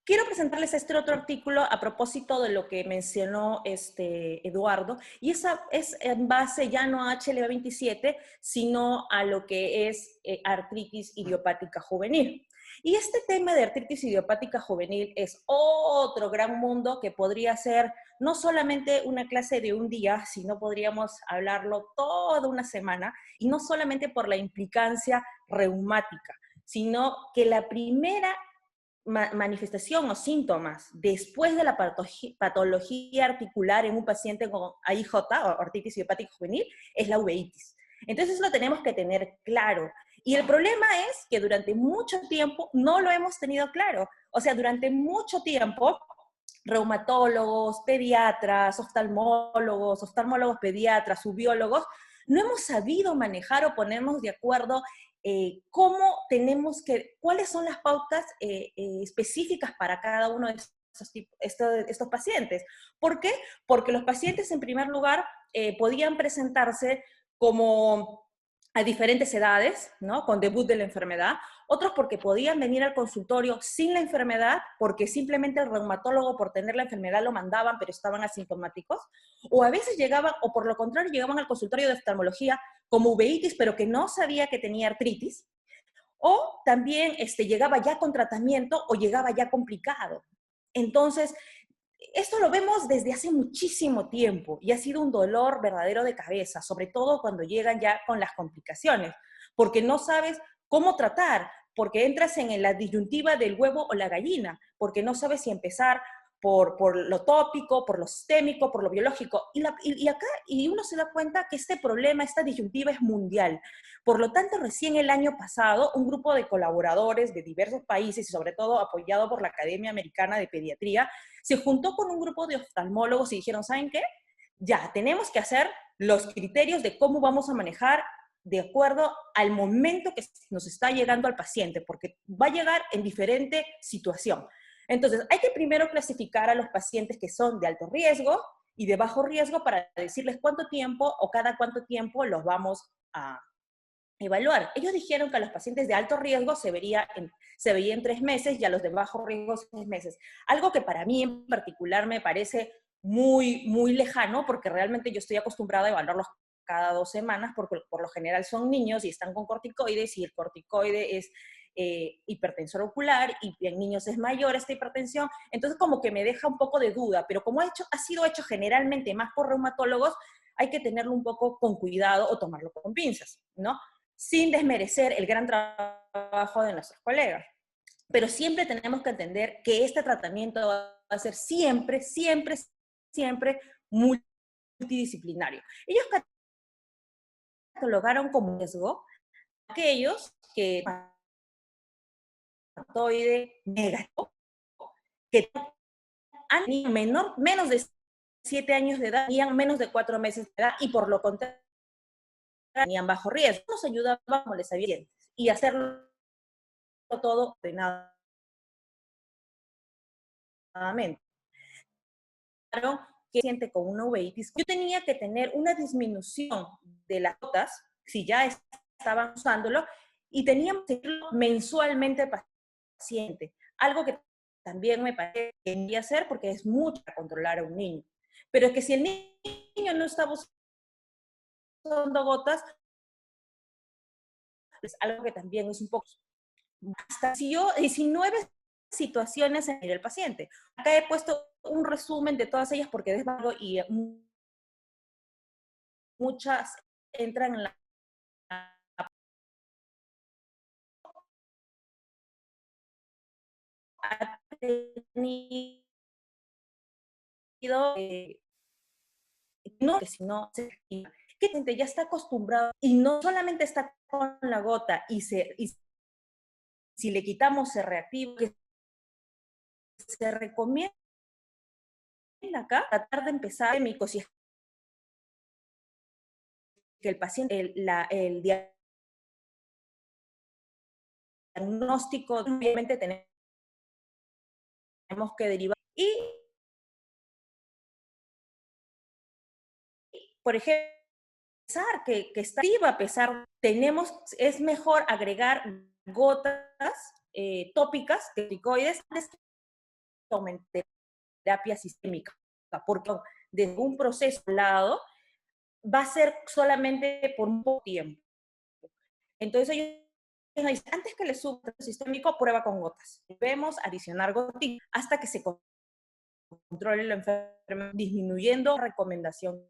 Quiero presentarles este otro artículo a propósito de lo que mencionó Eduardo, y esa es en base ya no a HLA-27, sino a lo que es artritis idiopática juvenil. Y este tema de artritis idiopática juvenil es otro gran mundo que podría ser no solamente una clase de un día, sino podríamos hablarlo toda una semana, y no solamente por la implicancia reumática, sino que la primera manifestación o síntomas después de la patología articular en un paciente con AIJ o artritis idiopática juvenil es la uveitis. Entonces lo tenemos que tener claro. Y el problema es que durante mucho tiempo no lo hemos tenido claro. O sea, durante mucho tiempo, reumatólogos, pediatras, oftalmólogos, pediatras, ubiólogos, no hemos sabido manejar o ponernos de acuerdo cuáles son las pautas específicas para cada uno de estos pacientes. ¿Por qué? Porque los pacientes, en primer lugar, podían presentarse como a diferentes edades, ¿no? Con debut de la enfermedad, otros porque podían venir al consultorio sin la enfermedad, porque simplemente el reumatólogo por tener la enfermedad lo mandaban, pero estaban asintomáticos, o a veces llegaban, o por lo contrario, llegaban al consultorio de oftalmología como uveitis, pero que no sabía que tenía artritis, o también llegaba ya con tratamiento o llegaba ya complicado. Entonces, esto lo vemos desde hace muchísimo tiempo y ha sido un dolor verdadero de cabeza, sobre todo cuando llegan ya con las complicaciones, porque no sabes cómo tratar, porque entras en la disyuntiva del huevo o la gallina, porque no sabes si empezar por lo tópico, por lo sistémico, por lo biológico. Y uno se da cuenta que este problema, esta disyuntiva es mundial. Por lo tanto, recién el año pasado, un grupo de colaboradores de diversos países, y sobre todo apoyado por la Academia Americana de Pediatría, se juntó con un grupo de oftalmólogos y dijeron, ¿saben qué? Ya, tenemos que hacer los criterios de cómo vamos a manejar de acuerdo al momento que nos está llegando al paciente, porque va a llegar en diferente situación. Entonces, hay que primero clasificar a los pacientes que son de alto riesgo y de bajo riesgo para decirles cuánto tiempo o cada cuánto tiempo los vamos a evaluar. Ellos dijeron que a los pacientes de alto riesgo se veía en 3 meses y a los de bajo riesgo 6 meses. Algo que para mí en particular me parece muy, muy lejano, porque realmente yo estoy acostumbrada a evaluarlos cada 2 semanas, porque por lo general son niños y están con corticoides, y el corticoide es hipertensor ocular, y en niños es mayor esta hipertensión, entonces como que me deja un poco de duda, pero como ha sido hecho generalmente más por reumatólogos, hay que tenerlo un poco con cuidado o tomarlo con pinzas, ¿no? Sin desmerecer el gran trabajo de nuestros colegas. Pero siempre tenemos que entender que este tratamiento va a ser siempre, siempre, siempre multidisciplinario. Ellos catalogaron como riesgo aquellos que reumatoide negativo, que tenían menos de 7 años de edad, tenían menos de 4 meses de edad, y por lo contrario, tenían bajo riesgo. Nos ayudaba, como les había dicho, y hacerlo todo ordenadamente. Claro, que siente con una uveitis, yo tenía que tener una disminución de las gotas, si ya estaban usándolo, y teníamos que hacerlo mensualmente al paciente. Algo que también me parece que debería hacer porque es mucho para controlar a un niño. Pero es que si el niño no está usando gotas, es algo que también es un poco... Hasta 19 situaciones en el paciente. Acá he puesto un resumen de todas ellas porque es vago y muchas entran en la... Ha tenido, no, que si no, que gente ya está acostumbrado y no solamente está con la gota y si le quitamos se reactiva, que se recomienda acá tratar de empezar si es que el paciente, el diagnóstico, obviamente tenemos que derivar. Y, por ejemplo, que está activa, a pesar, es mejor agregar gotas tópicas, corticoides, antes que aumentar terapia sistémica, porque desde un proceso lado va a ser solamente por un poco tiempo. Entonces ellos dicen, antes que le suba el sistémico, prueba con gotas. Debemos adicionar gotitas hasta que se controle la enfermedad, disminuyendo la recomendación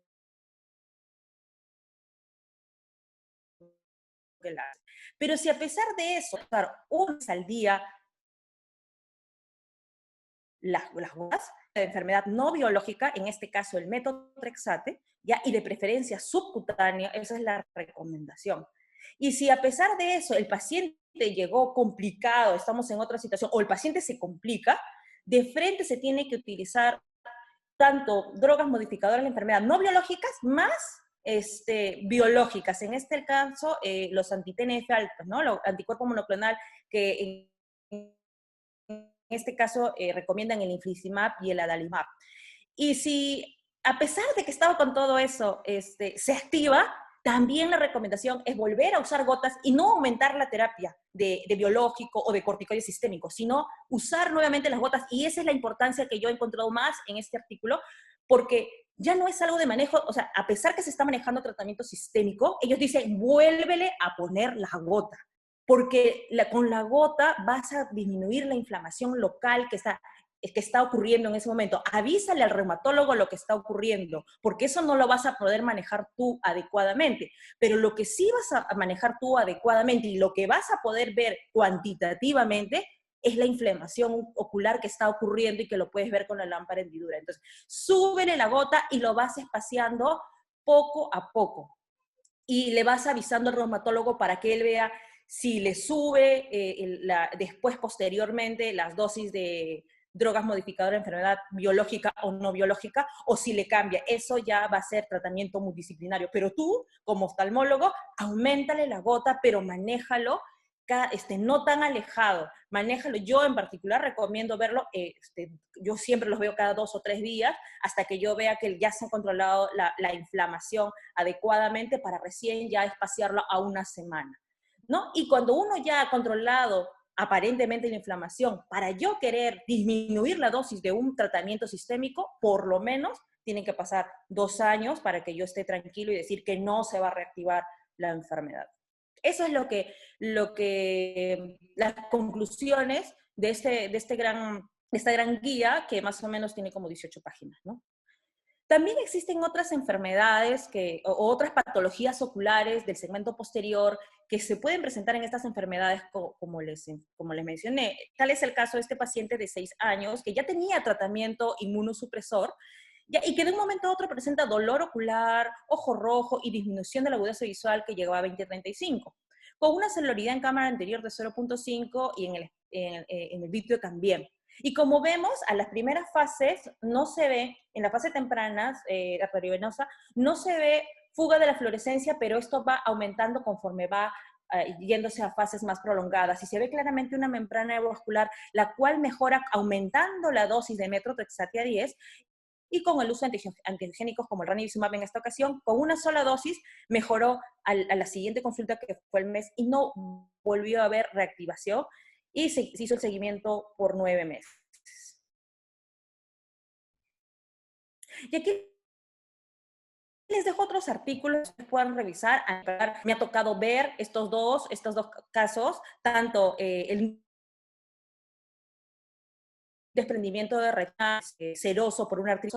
que la hace. Pero si a pesar de eso, claro, una vez al día, las gotas de enfermedad no biológica, en este caso el metotrexate, ya, y de preferencia subcutánea, esa es la recomendación. Y si a pesar de eso el paciente llegó complicado, estamos en otra situación, o el paciente se complica, de frente se tiene que utilizar tanto drogas modificadoras de la enfermedad no biológicas más biológicas. En este caso, los anti-TNF altos, ¿no? Los anticuerpo monoclonal que en este caso recomiendan el infliximab y el adalimumab. Y si a pesar de que estaba con todo eso, se activa, también la recomendación es volver a usar gotas y no aumentar la terapia de biológico o de corticoides sistémicos, sino usar nuevamente las gotas. Y esa es la importancia que yo he encontrado más en este artículo, porque ya no es algo de manejo, o sea, a pesar que se está manejando tratamiento sistémico, ellos dicen, vuélvele a poner la gota, porque con la gota vas a disminuir la inflamación local que está ocurriendo en ese momento. Avísale al reumatólogo lo que está ocurriendo, porque eso no lo vas a poder manejar tú adecuadamente. Pero lo que sí vas a manejar tú adecuadamente y lo que vas a poder ver cuantitativamente es la inflamación ocular que está ocurriendo y que lo puedes ver con la lámpara hendidura. Entonces, súbele la gota y lo vas espaciando poco a poco. Y le vas avisando al reumatólogo para que él vea si le sube después, posteriormente, las dosis de drogas modificadoras de enfermedad biológica o no biológica, o si le cambia. Eso ya va a ser tratamiento multidisciplinario. Pero tú, como oftalmólogo, auméntale la gota, pero manéjalo no tan alejado, manéjalo. Yo en particular recomiendo verlo, yo siempre los veo cada 2 o 3 días, hasta que yo vea que ya se ha controlado la inflamación adecuadamente para recién ya espaciarlo a una semana, ¿no? Y cuando uno ya ha controlado aparentemente la inflamación, para yo querer disminuir la dosis de un tratamiento sistémico, por lo menos tienen que pasar 2 años para que yo esté tranquilo y decir que no se va a reactivar la enfermedad. Eso es las conclusiones de esta gran guía, que más o menos tiene como 18 páginas, ¿no? También existen otras enfermedades o otras patologías oculares del segmento posterior que se pueden presentar en estas enfermedades, como les mencioné. Tal es el caso de este paciente de 6 años que ya tenía tratamiento inmunosupresor, y que de un momento a otro presenta dolor ocular, ojo rojo y disminución de la agudeza visual que llegó a 20/35, con una celularidad en cámara anterior de 0.5 y en el en el vitrio también. Y como vemos, a las primeras fases no se ve, en la fase temprana, arteriovenosa, no se ve fuga de la fluorescencia, pero esto va aumentando conforme va yéndose a fases más prolongadas. Y se ve claramente una membrana neovascular, la cual mejora aumentando la dosis de metotrexato 10, y con el uso de antihigiénicos como el ranibizumab en esta ocasión, con una sola dosis mejoró a la siguiente consulta, que fue el mes, y no volvió a haber reactivación, y se hizo el seguimiento por 9 meses. Y aquí les dejo otros artículos que puedan revisar. Me ha tocado ver estos dos casos, tanto el desprendimiento de retina seroso por un artritis.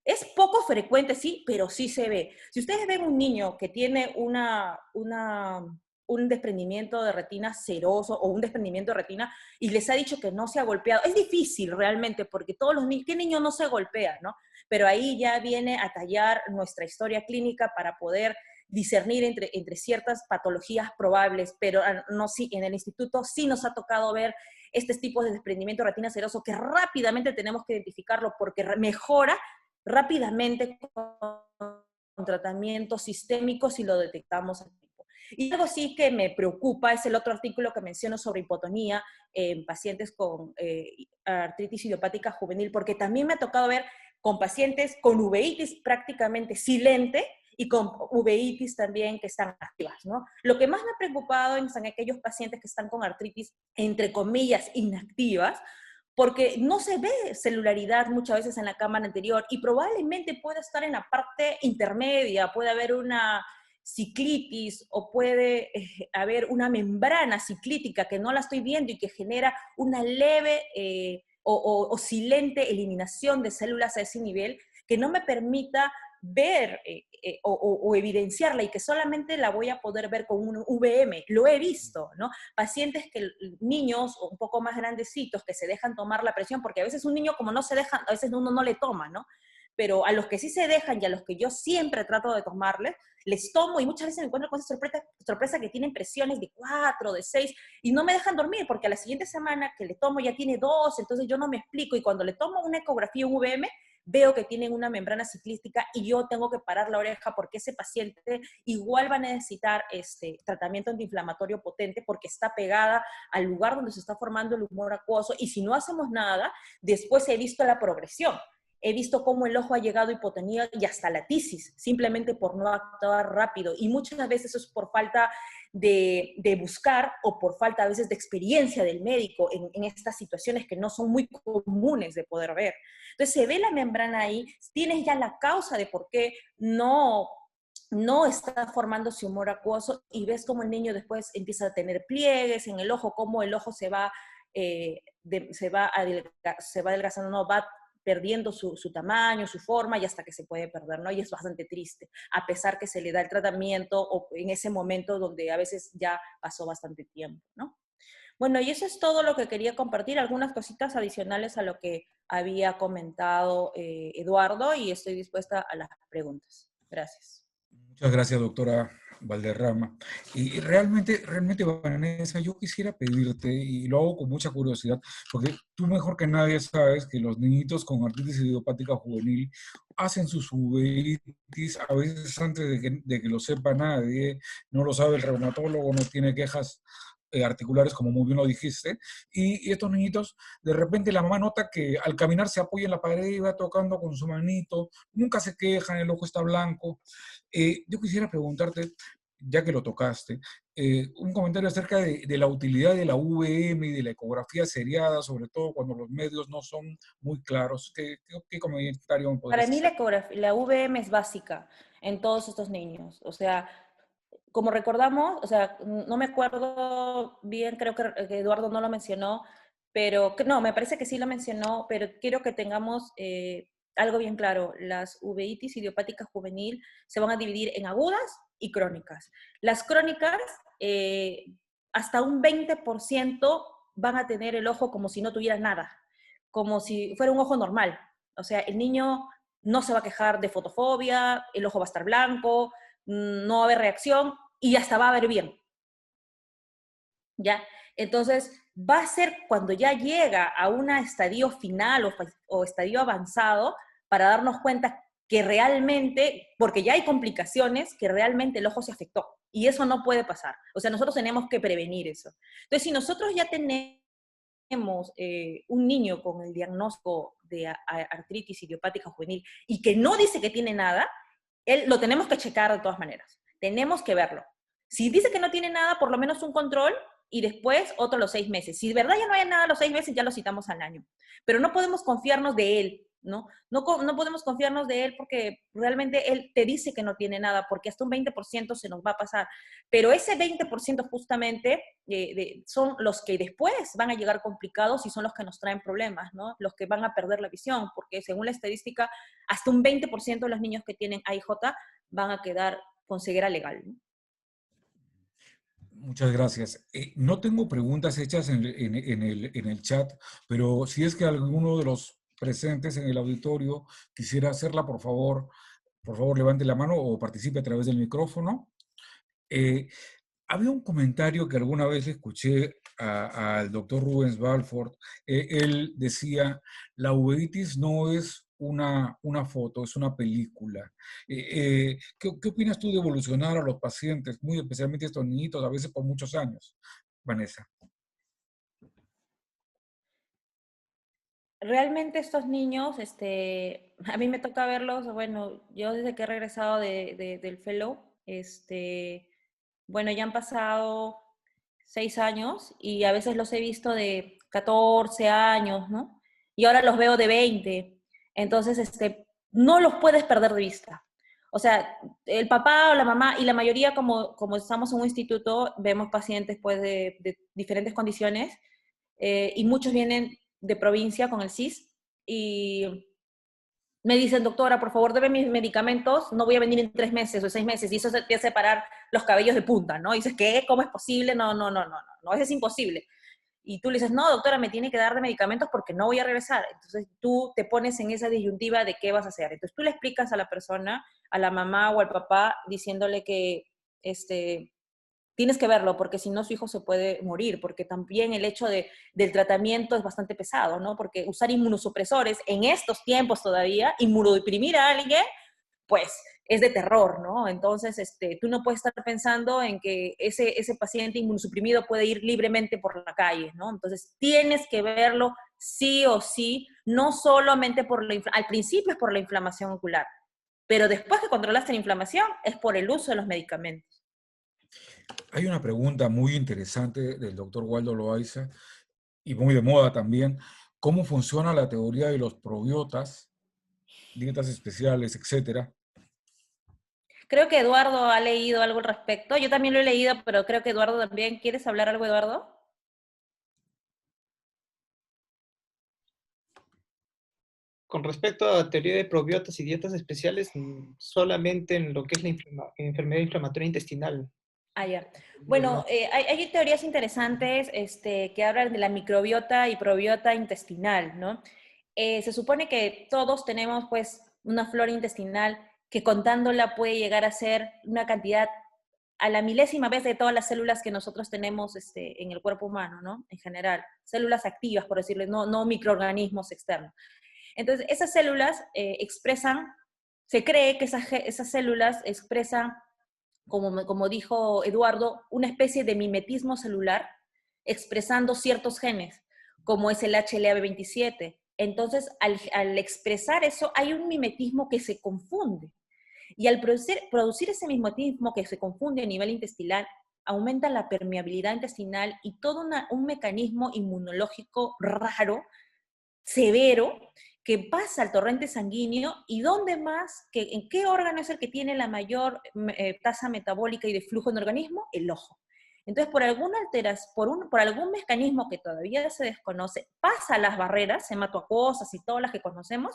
Es poco frecuente, sí, pero sí se ve. Si ustedes ven un niño que tiene un desprendimiento de retina seroso o un desprendimiento de retina y les ha dicho que no se ha golpeado, es difícil realmente, porque todos los niños, ¿qué niño no se golpea, no? Pero ahí ya viene a tallar nuestra historia clínica para poder discernir entre ciertas patologías probables, pero no, sí, en el instituto sí nos ha tocado ver estos tipos de desprendimiento de retina seroso que rápidamente tenemos que identificarlo porque mejora rápidamente con tratamientos sistémicos si lo detectamos a tiempo. Y algo sí que me preocupa es el otro artículo que menciono sobre hipotonía en pacientes con artritis idiopática juvenil, porque también me ha tocado ver con pacientes con uveitis prácticamente silente y con uveitis también que están activas, ¿no? Lo que más me ha preocupado son aquellos pacientes que están con artritis, entre comillas, inactivas, porque no se ve celularidad muchas veces en la cámara anterior y probablemente puede estar en la parte intermedia, puede haber una ciclitis o puede haber una membrana ciclítica que no la estoy viendo y que genera una leve o silente eliminación de células a ese nivel que no me permita ver o evidenciarla y que solamente la voy a poder ver con un VM. Lo he visto, ¿no? Pacientes niños un poco más grandecitos que se dejan tomar la presión, porque a veces un niño como no se deja, a veces uno no le toma, ¿no? Pero a los que sí se dejan y a los que yo siempre trato de tomarles, les tomo y muchas veces me encuentro con esa sorpresa que tienen presiones de 4, de 6 y no me dejan dormir porque a la siguiente semana que le tomo ya tiene 2, entonces yo no me explico y cuando le tomo una ecografía, un VM, veo que tienen una membrana ciclística y yo tengo que parar la oreja porque ese paciente igual va a necesitar tratamiento antiinflamatorio potente porque está pegada al lugar donde se está formando el humor acuoso y si no hacemos nada, después he visto la progresión. He visto cómo el ojo ha llegado a hipotonía y hasta la tisis, simplemente por no actuar rápido. Y muchas veces eso es por falta de buscar o por falta a veces de experiencia del médico en estas situaciones que no son muy comunes de poder ver. Entonces se ve la membrana ahí, tienes ya la causa de por qué no está formándose humor acuoso y ves cómo el niño después empieza a tener pliegues en el ojo, cómo el ojo se va adelgazando, no, va perdiendo su tamaño, su forma, y hasta que se puede perder, ¿no? Y es bastante triste, a pesar que se le da el tratamiento o en ese momento donde a veces ya pasó bastante tiempo, ¿no? Bueno, y eso es todo lo que quería compartir, algunas cositas adicionales a lo que había comentado Eduardo, y estoy dispuesta a las preguntas. Gracias. Muchas gracias, doctora Valderrama. Y realmente, Vanessa, yo quisiera pedirte, y lo hago con mucha curiosidad, porque tú mejor que nadie sabes que los niñitos con artritis idiopática juvenil hacen sus uveitis a veces antes de que lo sepa nadie, no lo sabe el reumatólogo, no tiene quejas articulares, como muy bien lo dijiste, y estos niñitos, de repente la mamá nota que al caminar se apoya en la pared y va tocando con su manito, nunca se quejan, el ojo está blanco. Yo quisiera preguntarte, ya que lo tocaste, un comentario acerca de la utilidad de la VM y de la ecografía seriada, sobre todo cuando los medios no son muy claros. ¿Qué comentario me podrías hacer? Para mí la VM es básica en todos estos niños. O sea, como recordamos, o sea, no me acuerdo bien, creo que Eduardo no lo mencionó, pero no, me parece que sí lo mencionó, pero quiero que tengamos algo bien claro. Las uveitis idiopáticas juvenil se van a dividir en agudas y crónicas. Las crónicas, hasta un 20% van a tener el ojo como si no tuviera nada, como si fuera un ojo normal. O sea, el niño no se va a quejar de fotofobia, el ojo va a estar blanco, no va a haber reacción y hasta va a ver bien. ¿ya? Entonces, va a ser cuando ya llega a un estadio final o estadio avanzado para darnos cuenta que realmente, porque ya hay complicaciones, que realmente el ojo se afectó. Y eso no puede pasar. O sea, nosotros tenemos que prevenir eso. Entonces, si nosotros ya tenemos un niño con el diagnóstico de artritis idiopática juvenil y que no dice que tiene nada, lo tenemos que checar de todas maneras. Tenemos que verlo. Si dice que no tiene nada, por lo menos un control y después otro a los 6 meses. Si de verdad ya no hay nada a los 6 meses, ya lo citamos al año. Pero no podemos confiarnos de él, ¿no? No podemos confiarnos de él porque realmente él te dice que no tiene nada, porque hasta un 20% se nos va a pasar. Pero ese 20% justamente son los que después van a llegar complicados y son los que nos traen problemas, ¿no? Los que van a perder la visión, porque según la estadística, hasta un 20% de los niños que tienen AIJ van a quedar con ceguera legal, ¿no? Muchas gracias. No tengo preguntas hechas en el chat, pero si es que alguno de los presentes en el auditorio quisiera hacerla, por favor levante la mano o participe a través del micrófono. Había un comentario que alguna vez escuché al doctor Rubens Balford. Él decía, la uveitis no es una foto, es una película. ¿Qué opinas tú de evolucionar a los pacientes, muy especialmente estos niñitos, a veces por muchos años, Vanessa? Realmente estos niños, a mí me toca verlos, bueno, yo desde que he regresado del fellow, bueno, ya han pasado 6 años y a veces los he visto de 14 años, ¿no? Y ahora los veo de 20. Entonces, no los puedes perder de vista. O sea, el papá o la mamá y la mayoría, como estamos en un instituto, vemos pacientes pues de diferentes condiciones y muchos vienen de provincia con el CIS y me dicen, doctora, por favor, deme mis medicamentos, no voy a venir en 3 meses o 6 meses, y eso te hace parar los cabellos de punta, ¿no? Y dices, ¿qué? ¿Cómo es posible? No, eso es imposible. Y tú le dices, no, doctora, me tiene que dar de medicamentos porque no voy a regresar. Entonces tú te pones en esa disyuntiva de qué vas a hacer. Entonces tú le explicas a la persona, a la mamá o al papá, diciéndole que tienes que verlo, porque si no su hijo se puede morir, porque también el hecho del tratamiento es bastante pesado, ¿no? Porque usar inmunosupresores en estos tiempos todavía, inmunodeprimir a alguien, pues es de terror, ¿no? Entonces, tú no puedes estar pensando en que ese paciente inmunosuprimido puede ir libremente por la calle, ¿no? Entonces, tienes que verlo sí o sí, no solamente al principio es por la inflamación ocular, pero después que controlaste la inflamación es por el uso de los medicamentos. Hay una pregunta muy interesante del doctor Waldo Loaiza y muy de moda también. ¿Cómo funciona la teoría de los probiotas, dietas especiales, etcétera? Creo que Eduardo ha leído algo al respecto. Yo también lo he leído, pero creo que Eduardo también. ¿Quieres hablar algo, Eduardo? Con respecto a teoría de probiotas y dietas especiales, solamente en lo que es la enfermedad inflamatoria intestinal. Ah, ya. Bueno, hay teorías interesantes que hablan de la microbiota y probiota intestinal, ¿no? Se supone que todos tenemos, pues, una flora intestinal que contándola puede llegar a ser una cantidad a la milésima vez de todas las células que nosotros tenemos en el cuerpo humano, ¿no? En general, células activas, por decirlo, no microorganismos externos. Entonces, esas células se cree que esas células expresan, como dijo Eduardo, una especie de mimetismo celular expresando ciertos genes, como es el HLA-B27. Entonces, al expresar eso, hay un mimetismo que se confunde. Y al producir ese mimetismo que se confunde a nivel intestinal, aumenta la permeabilidad intestinal y todo un mecanismo inmunológico raro, severo, que pasa al torrente sanguíneo y dónde más, en qué órgano es el que tiene la mayor tasa metabólica y de flujo en el organismo, el ojo. Entonces, por alguna alteración, por algún mecanismo que todavía se desconoce, pasa las barreras hematoacuosas y todas las que conocemos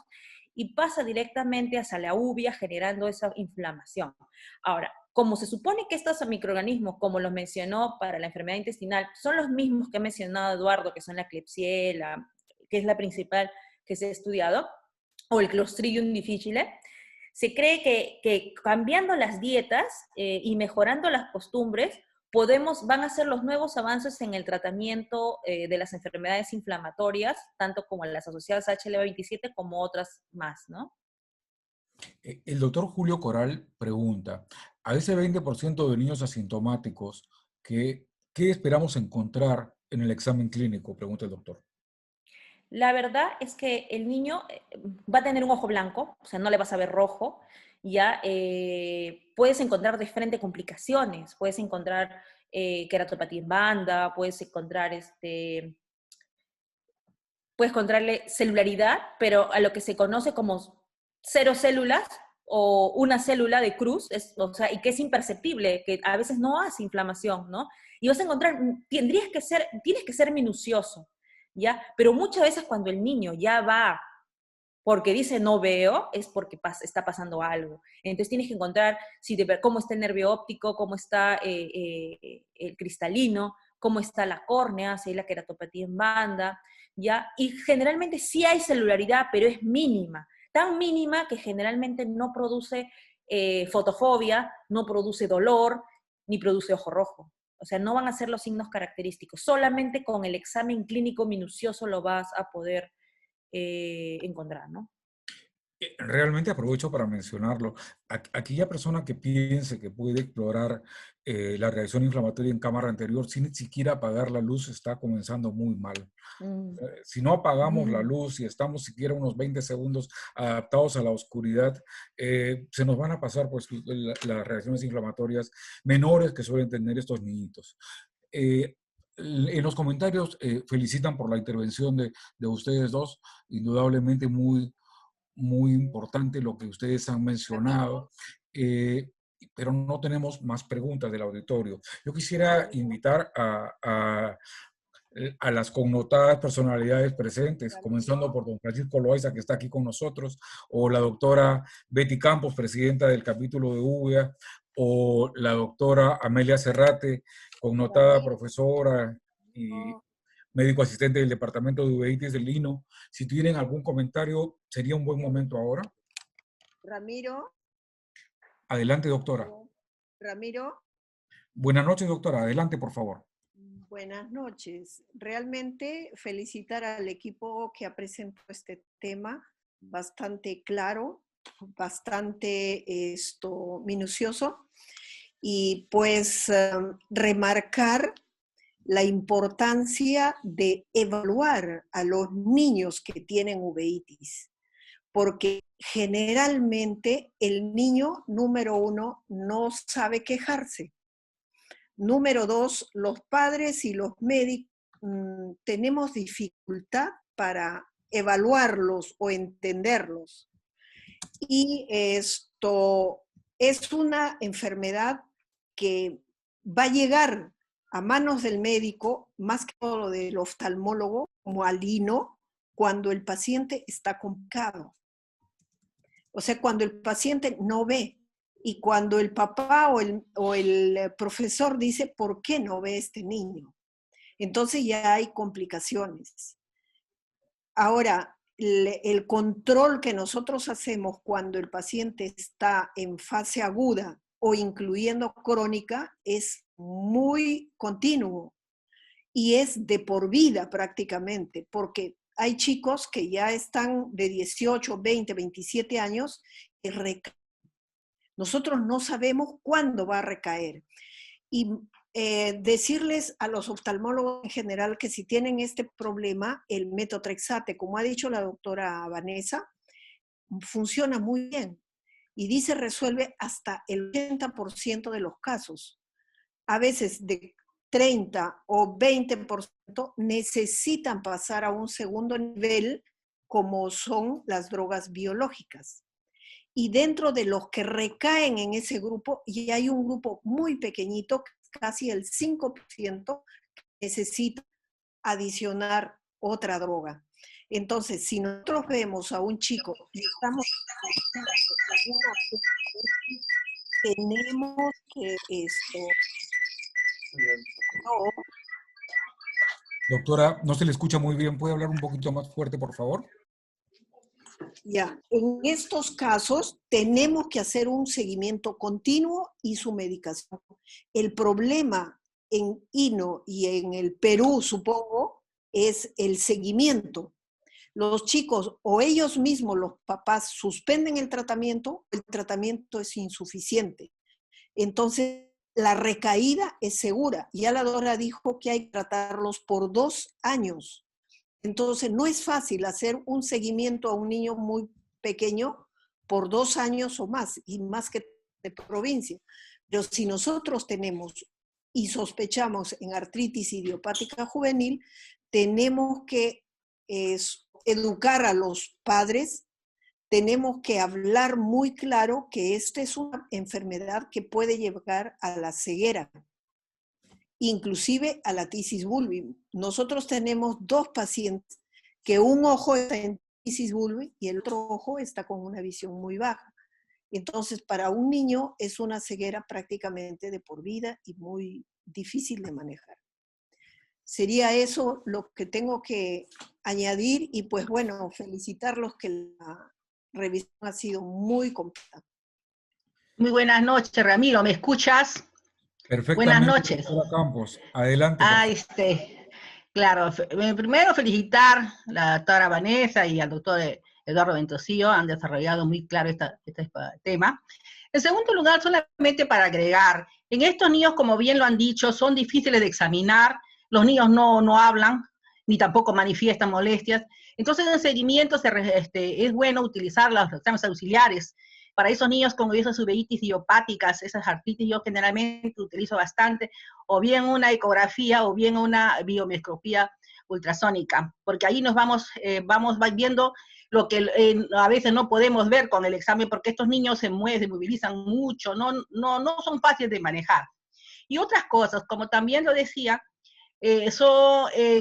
y pasa directamente hacia la uvea generando esa inflamación. Ahora, como se supone que estos microorganismos, como los mencionó para la enfermedad intestinal, son los mismos que ha mencionado Eduardo, que son la Klebsiella, que es la principal que se ha estudiado, o el Clostridium difficile, se cree que cambiando las dietas y mejorando las costumbres, van a ser los nuevos avances en el tratamiento de las enfermedades inflamatorias, tanto como las asociadas a HLA-27 como otras más, ¿no? El doctor Julio Coral pregunta, a ese 20% de niños asintomáticos, ¿qué esperamos encontrar en el examen clínico? Pregunta el doctor. La verdad es que el niño va a tener un ojo blanco, o sea, no le vas a ver rojo, ya puedes encontrar diferentes complicaciones, puedes encontrar queratopatía en banda, puedes encontrarle celularidad, pero a lo que se conoce como 0 células o una célula de Cruz, o sea, y que es imperceptible, que a veces no hace inflamación, ¿no? Y vas a encontrar, tienes que ser minucioso, ¿ya? Pero muchas veces cuando el niño ya va porque dice no veo, es porque está pasando algo. Entonces tienes que encontrar cómo está el nervio óptico, cómo está el cristalino, cómo está la córnea, si hay la queratopatía en banda, ¿ya? Y generalmente sí hay celularidad, pero es mínima, tan mínima que generalmente no produce fotofobia, no produce dolor, ni produce ojo rojo. O sea, no van a ser los signos característicos. Solamente con el examen clínico minucioso lo vas a poder encontrar, ¿no? Realmente aprovecho para mencionarlo. Aquella persona que piense que puede explorar la reacción inflamatoria en cámara anterior sin ni siquiera apagar la luz está comenzando muy mal. Si no apagamos la luz y estamos siquiera unos 20 segundos adaptados a la oscuridad, se nos van a pasar pues, las reacciones inflamatorias menores que suelen tener estos niñitos. En los comentarios felicitan por la intervención de ustedes dos, indudablemente muy importante lo que ustedes han mencionado, pero no tenemos más preguntas del auditorio. Yo quisiera invitar a las connotadas personalidades presentes, comenzando por don Francisco Loaiza, que está aquí con nosotros, o la doctora Betty Campos, presidenta del capítulo de UVEA, o la doctora Amelia Cerrate, connotada profesora y médico asistente del Departamento de Uveitis del Lino. Si tienen algún comentario, sería un buen momento ahora. Ramiro. Adelante, doctora. Ramiro. Buenas noches, doctora. Adelante, por favor. Buenas noches. Realmente felicitar al equipo que ha presentado este tema bastante claro, bastante minucioso, y pues remarcar la importancia de evaluar a los niños que tienen uveitis, porque generalmente el niño, número 1, no sabe quejarse. Número 2, los padres y los médicos tenemos dificultad para evaluarlos o entenderlos. Y esto es una enfermedad que va a llegar a manos del médico, más que todo del oftalmólogo, como al lino, cuando el paciente está complicado. O sea, cuando el paciente no ve y cuando el papá o el profesor dice, ¿por qué no ve este niño? Entonces ya hay complicaciones. Ahora, el control que nosotros hacemos cuando el paciente está en fase aguda o incluyendo crónica es muy continuo y es de por vida prácticamente, porque hay chicos que ya están de 18, 20, 27 años y recaen. Nosotros no sabemos cuándo va a recaer. Y decirles a los oftalmólogos en general que si tienen este problema, el metotrexate, como ha dicho la doctora Vanessa, funciona muy bien. Y dice resuelve hasta el 80% de los casos. A veces de 30 o 20% necesitan pasar a un segundo nivel, como son las drogas biológicas. Y dentro de los que recaen en ese grupo, y hay un grupo muy pequeñito, casi el 5%, que necesita adicionar otra droga. Entonces, si nosotros vemos a un chico y estamos tenemos que no. Doctora, no se le escucha muy bien. ¿Puede hablar un poquito más fuerte, por favor? Ya, en estos casos tenemos que hacer un seguimiento continuo y su medicación. El problema en Hino y en el Perú, supongo, es el seguimiento. Los chicos o ellos mismos, los papás, suspenden el tratamiento es insuficiente. Entonces, la recaída es segura. Ya la doctora dijo que hay que tratarlos por 2 años. Entonces, no es fácil hacer un seguimiento a un niño muy pequeño por 2 años o más, y más que de provincia. Pero si nosotros tenemos y sospechamos en artritis idiopática juvenil, tenemos que educar a los padres, tenemos que hablar muy claro que esta es una enfermedad que puede llevar a la ceguera, inclusive a la tisis bulbi. Nosotros tenemos 2 pacientes que un ojo está en tisis bulbi y el otro ojo está con una visión muy baja. Entonces, para un niño es una ceguera prácticamente de por vida y muy difícil de manejar. Sería eso lo que tengo que añadir y pues bueno, felicitarlos que la revisión ha sido muy completa. Muy buenas noches, Ramiro, ¿me escuchas? Perfectamente, Buenas noches. doctora Campos. Adelante, por favor. Claro, primero felicitar a la doctora Vanessa y al doctor Eduardo Ventosillo, han desarrollado muy claro este tema. En segundo lugar, solamente para agregar, en estos niños, como bien lo han dicho, son difíciles de examinar, los niños no hablan, ni tampoco manifiestan molestias, entonces en el seguimiento es bueno utilizar los exámenes auxiliares. Para esos niños con esas uveitis idiopáticas, esas artritis, yo generalmente utilizo bastante, o bien una ecografía o bien una biomicroscopía ultrasónica, porque ahí nos vamos viendo lo que a veces no podemos ver con el examen, porque estos niños se mueven, se movilizan mucho, no son fáciles de manejar. Y otras cosas, como también lo decía,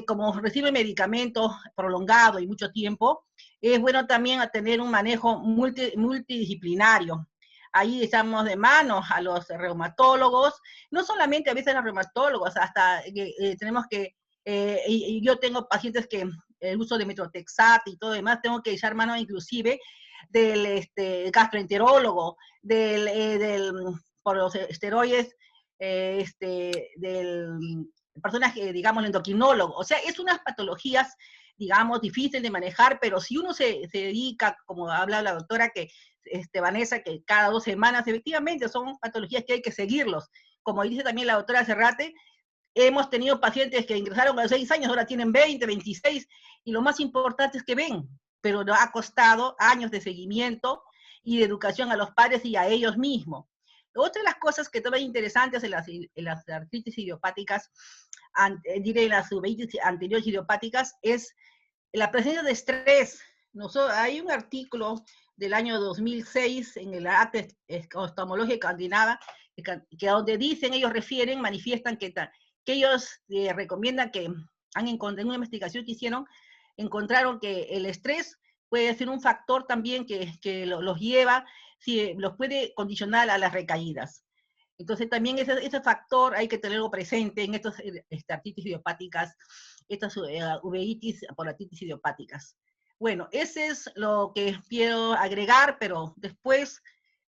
como recibe medicamentos prolongado y mucho tiempo, es bueno también tener un manejo multidisciplinario. Ahí estamos de manos a los reumatólogos, no solamente a veces a los reumatólogos, hasta tenemos que, y yo tengo pacientes que el uso de metotrexato y todo demás, tengo que echar mano inclusive del gastroenterólogo, por los esteroides, del personaje, digamos, el endocrinólogo. O sea, es unas patologías, digamos, difíciles de manejar, pero si uno se dedica, como habla la doctora, que Vanessa, que cada 2 semanas, efectivamente, son patologías que hay que seguirlos. Como dice también la doctora Cerrate, hemos tenido pacientes que ingresaron a los 6 años, ahora tienen 20, 26, y lo más importante es que ven, pero nos ha costado años de seguimiento y de educación a los padres y a ellos mismos. Otra de las cosas que también interesantes en las artritis idiopáticas, diré las uveitis anteriores idiopáticas, es la presencia de estrés. Hay un artículo del año 2006 en el ATE Oftalmología Escandinava, que donde dicen, ellos refieren, manifiestan que ellos recomiendan que han encontrado, en una investigación que hicieron, encontraron que el estrés puede ser un factor también que los lleva, los puede condicionar a las recaídas. Entonces también ese factor hay que tenerlo presente en estas artritis idiopáticas, estas uveitis por artritis idiopáticas. Bueno, ese es lo que quiero agregar, pero después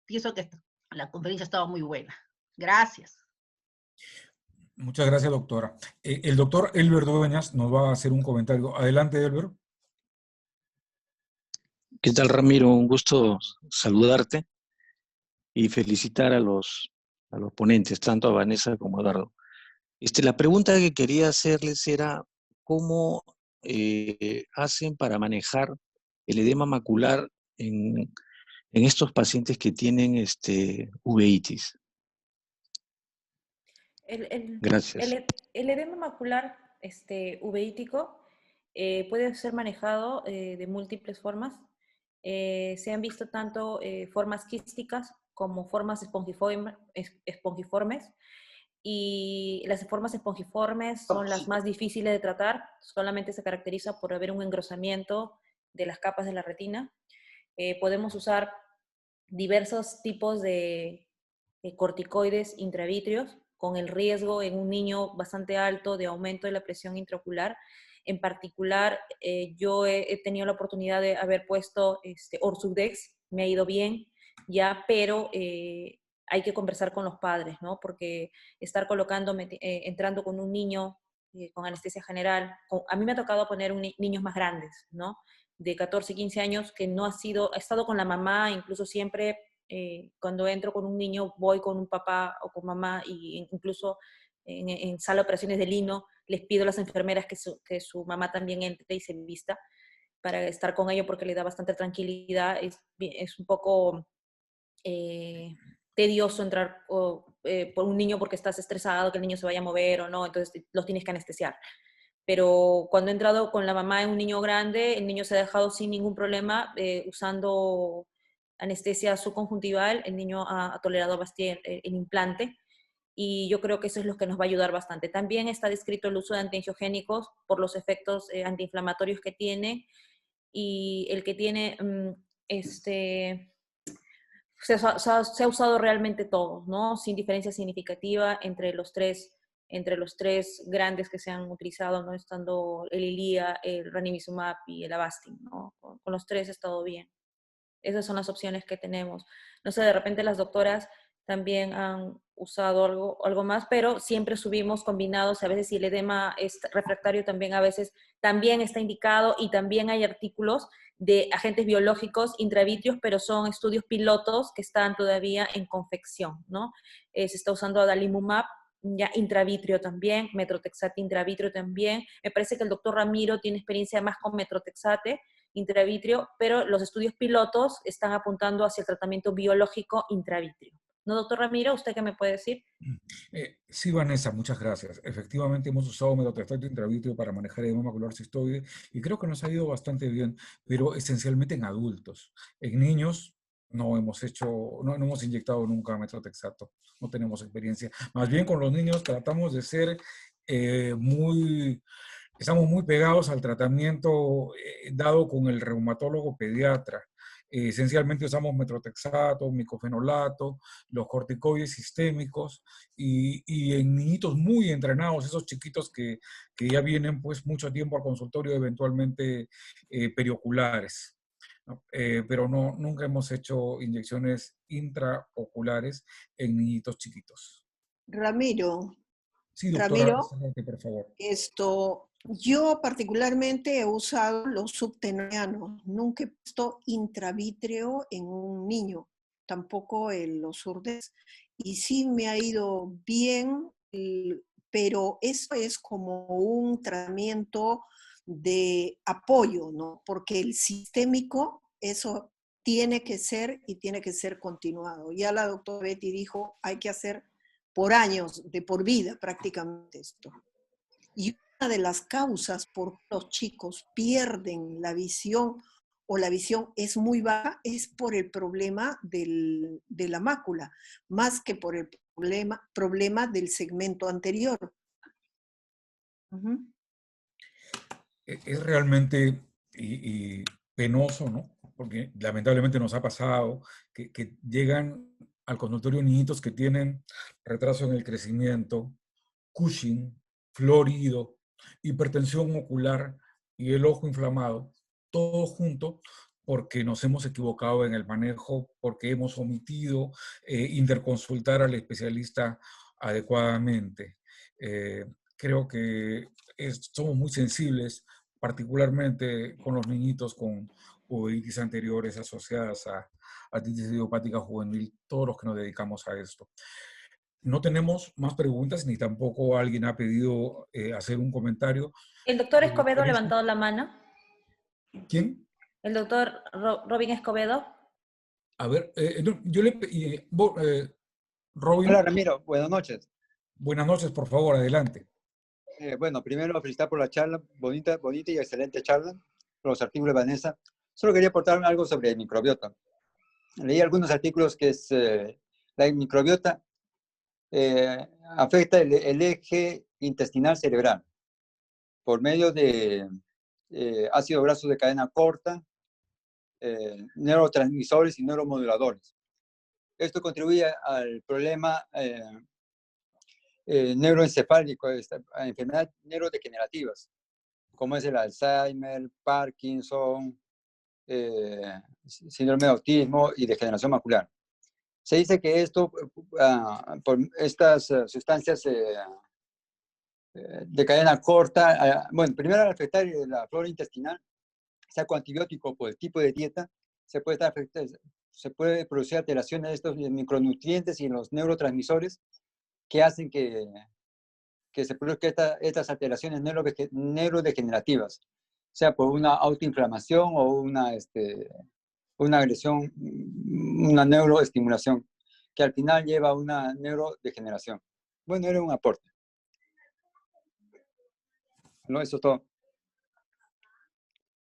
pienso que la conferencia ha estado muy buena. Gracias. Muchas gracias, doctora. El doctor Elber Dueñas nos va a hacer un comentario. Adelante, Elber. ¿Qué tal, Ramiro? Un gusto saludarte y felicitar a los ponentes, tanto a Vanessa como a Eduardo. La pregunta que quería hacerles era cómo hacen para manejar el edema macular en estos pacientes que tienen uveitis. Gracias. El edema macular uveítico puede ser manejado de múltiples formas. Se han visto tanto formas quísticas como formas espongiformes, y las formas espongiformes son las más difíciles de tratar, solamente se caracteriza por haber un engrosamiento de las capas de la retina. Podemos usar diversos tipos de corticoides intravitreos, con el riesgo en un niño bastante alto de aumento de la presión intraocular. En particular, yo he tenido la oportunidad de haber puesto Orsudex, me ha ido bien, ya, pero hay que conversar con los padres, ¿no? Porque estar entrando con un niño con anestesia general, a mí me ha tocado poner niños más grandes, ¿no? De 14, 15 años, que no ha estado con la mamá, incluso siempre cuando entro con un niño voy con un papá o con mamá, y incluso en sala de operaciones de Lino les pido a las enfermeras que su mamá también entre y se vista para estar con ellos, porque le da bastante tranquilidad. Es un poco tedioso entrar por un niño porque estás estresado, que el niño se vaya a mover o no, entonces los tienes que anestesiar. Pero cuando he entrado con la mamá en un niño grande, el niño se ha dejado sin ningún problema, usando anestesia subconjuntival, el niño ha tolerado bastante el implante, y yo creo que eso es lo que nos va a ayudar bastante. También está descrito el uso de antiangiogénicos por los efectos antiinflamatorios que tiene, y el que tiene se ha usado realmente todo, ¿no? Sin diferencia significativa entre los tres grandes que se han utilizado, ¿no? Estando el Eylea, el Ranibizumab y el Avastin, ¿no? Con los tres ha estado bien. Esas son las opciones que tenemos. No sé, de repente las doctoras también han usado algo más, pero siempre subimos combinados. A veces si el edema es refractario también a veces también está indicado, y también hay artículos de agentes biológicos intravitreos, pero son estudios pilotos que están todavía en confección, ¿no? Se está usando adalimumab, ya intravitreo también, metrotexate intravitreo también. Me parece que el doctor Ramiro tiene experiencia más con metrotexate intravitreo, pero los estudios pilotos están apuntando hacia el tratamiento biológico intravitreo. ¿No, doctor Ramiro? ¿Usted qué me puede decir? Sí, Vanessa, muchas gracias. Efectivamente, hemos usado metotrexato intravitreo para manejar edema macular cistoide y creo que nos ha ido bastante bien, pero esencialmente en adultos. En niños no hemos inyectado nunca metotrexato, no tenemos experiencia. Más bien con los niños tratamos de ser estamos muy pegados al tratamiento dado con el reumatólogo pediatra. Esencialmente usamos metrotexato, micofenolato, los corticoides sistémicos, y en niñitos muy entrenados, esos chiquitos que ya vienen pues mucho tiempo al consultorio, eventualmente perioculares. ¿No? Pero no, nunca hemos hecho inyecciones intraoculares en niñitos chiquitos. Ramiro, Sí, doctora, Ramiro, por favor. Yo particularmente he usado los subtenuanos, nunca he puesto intravítreo en un niño, tampoco en los Urdex, y sí me ha ido bien, pero eso es como un tratamiento de apoyo, ¿no? Porque el sistémico, eso tiene que ser y tiene que ser continuado. Ya la doctora Betty dijo, hay que hacer por años, de por vida prácticamente esto. Y una de las causas por que los chicos pierden la visión o la visión es muy baja es por el problema de la mácula, más que por el problema del segmento anterior. Es realmente y penoso, ¿no? Porque lamentablemente nos ha pasado que llegan al consultorio niñitos que tienen retraso en el crecimiento, Cushing, florido, hipertensión ocular y el ojo inflamado, todo junto porque nos hemos equivocado en el manejo, porque hemos omitido interconsultar al especialista adecuadamente. Creo que somos muy sensibles, particularmente con los niñitos con uveitis anteriores asociadas a artritis idiopática juvenil, todos los que nos dedicamos a esto. No tenemos más preguntas, ni tampoco alguien ha pedido hacer un comentario. El doctor Escobedo ha levantado la mano. ¿Quién? El doctor Robin Escobedo. A ver, no, yo le... Robin. Hola Ramiro, buenas noches. Buenas noches, por favor, adelante. Bueno, primero felicitar por la charla, bonita y excelente charla, por los artículos de Vanessa. Solo quería aportar algo sobre el microbiota. Leí algunos artículos que la microbiota afecta el eje intestinal cerebral por medio de ácidos grasos de cadena corta, neurotransmisores y neuromoduladores. Esto contribuye al problema neuroencefálico, a enfermedades neurodegenerativas. como es el Alzheimer, Parkinson, síndrome de autismo y degeneración macular. Se dice que esto, por estas sustancias de cadena corta, bueno, primero al afectar la flora intestinal, sea con antibiótico por el tipo de dieta, se puede producir alteraciones de estos micronutrientes y en los neurotransmisores que hacen que se produzcan estas alteraciones neurodegenerativas, sea por una autoinflamación o una agresión, una neuroestimulación, que al final lleva a una neurodegeneración. Bueno, era un aporte. No, eso es todo.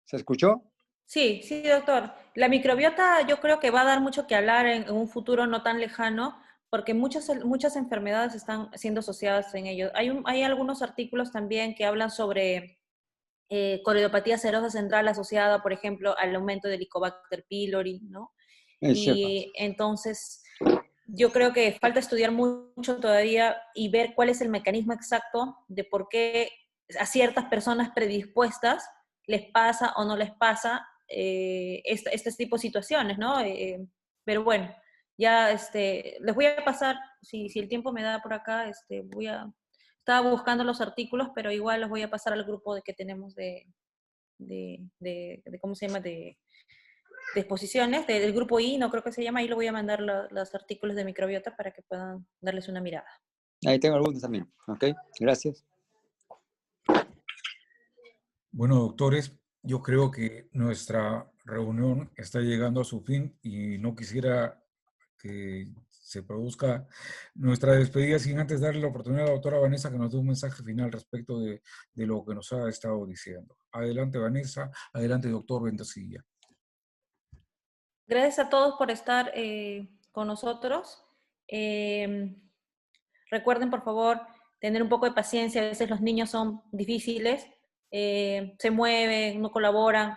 ¿Se escuchó? Sí, sí, doctor. La microbiota yo creo que va a dar mucho que hablar en un futuro no tan lejano, porque muchas enfermedades están siendo asociadas en ello. Hay algunos artículos también que hablan sobre coriopatía serosa central asociada, por ejemplo, al aumento del Helicobacter pylori, ¿no? Es cierto. Y entonces yo creo que falta estudiar mucho todavía y ver cuál es el mecanismo exacto de por qué a ciertas personas predispuestas les pasa o no les pasa este tipo de situaciones, ¿no? Pero bueno, ya les voy a pasar, si el tiempo me da por acá, estaba buscando los artículos, pero igual los voy a pasar al grupo que tenemos de ¿cómo se llama? De exposiciones, del grupo I, no creo que se llama, ahí lo voy a mandar los artículos de microbiota para que puedan darles una mirada. Ahí tengo algunos también. Ok, gracias. Bueno, doctores, yo creo que nuestra reunión está llegando a su fin y no quisiera que se produzca nuestra despedida sin antes darle la oportunidad a la doctora Vanessa que nos dé un mensaje final respecto de lo que nos ha estado diciendo. Adelante, Vanessa. Adelante, doctor Ventosilla. Gracias a todos por estar con nosotros. Recuerden, por favor, tener un poco de paciencia. A veces los niños son difíciles, se mueven, no colaboran,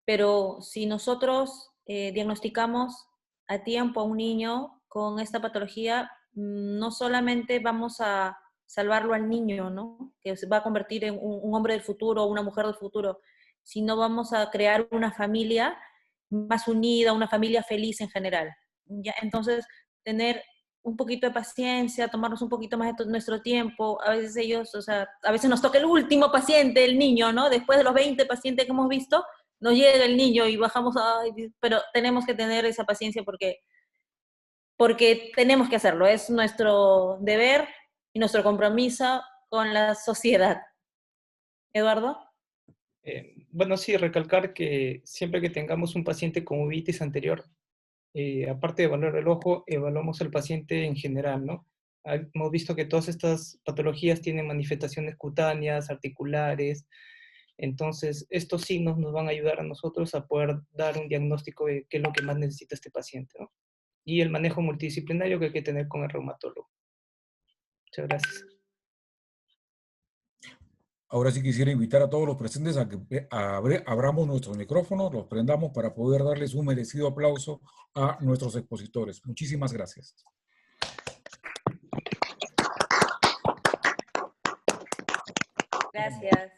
pero si nosotros diagnosticamos a tiempo a un niño con esta patología, no solamente vamos a salvarlo al niño, ¿no? Que se va a convertir en un hombre del futuro o una mujer del futuro, sino vamos a crear una familia más unida, una familia feliz en general. ¿Ya? Entonces, tener un poquito de paciencia, tomarnos un poquito más de nuestro tiempo. A veces ellos, o sea, a veces nos toca el último paciente, el niño, ¿no? Después de los 20 pacientes que hemos visto, nos llega el niño y bajamos, pero tenemos que tener esa paciencia porque tenemos que hacerlo. Es nuestro deber y nuestro compromiso con la sociedad. ¿Eduardo? Bueno, sí, recalcar que siempre que tengamos un paciente con uveitis anterior, aparte de evaluar el ojo, evaluamos al paciente en general, ¿no? Hemos visto que todas estas patologías tienen manifestaciones cutáneas, articulares, entonces estos signos nos van a ayudar a nosotros a poder dar un diagnóstico de qué es lo que más necesita este paciente, ¿no? Y el manejo multidisciplinario que hay que tener con el reumatólogo. Muchas gracias. Ahora sí quisiera invitar a todos los presentes a que abramos nuestros micrófonos, los prendamos para poder darles un merecido aplauso a nuestros expositores. Muchísimas gracias. Gracias.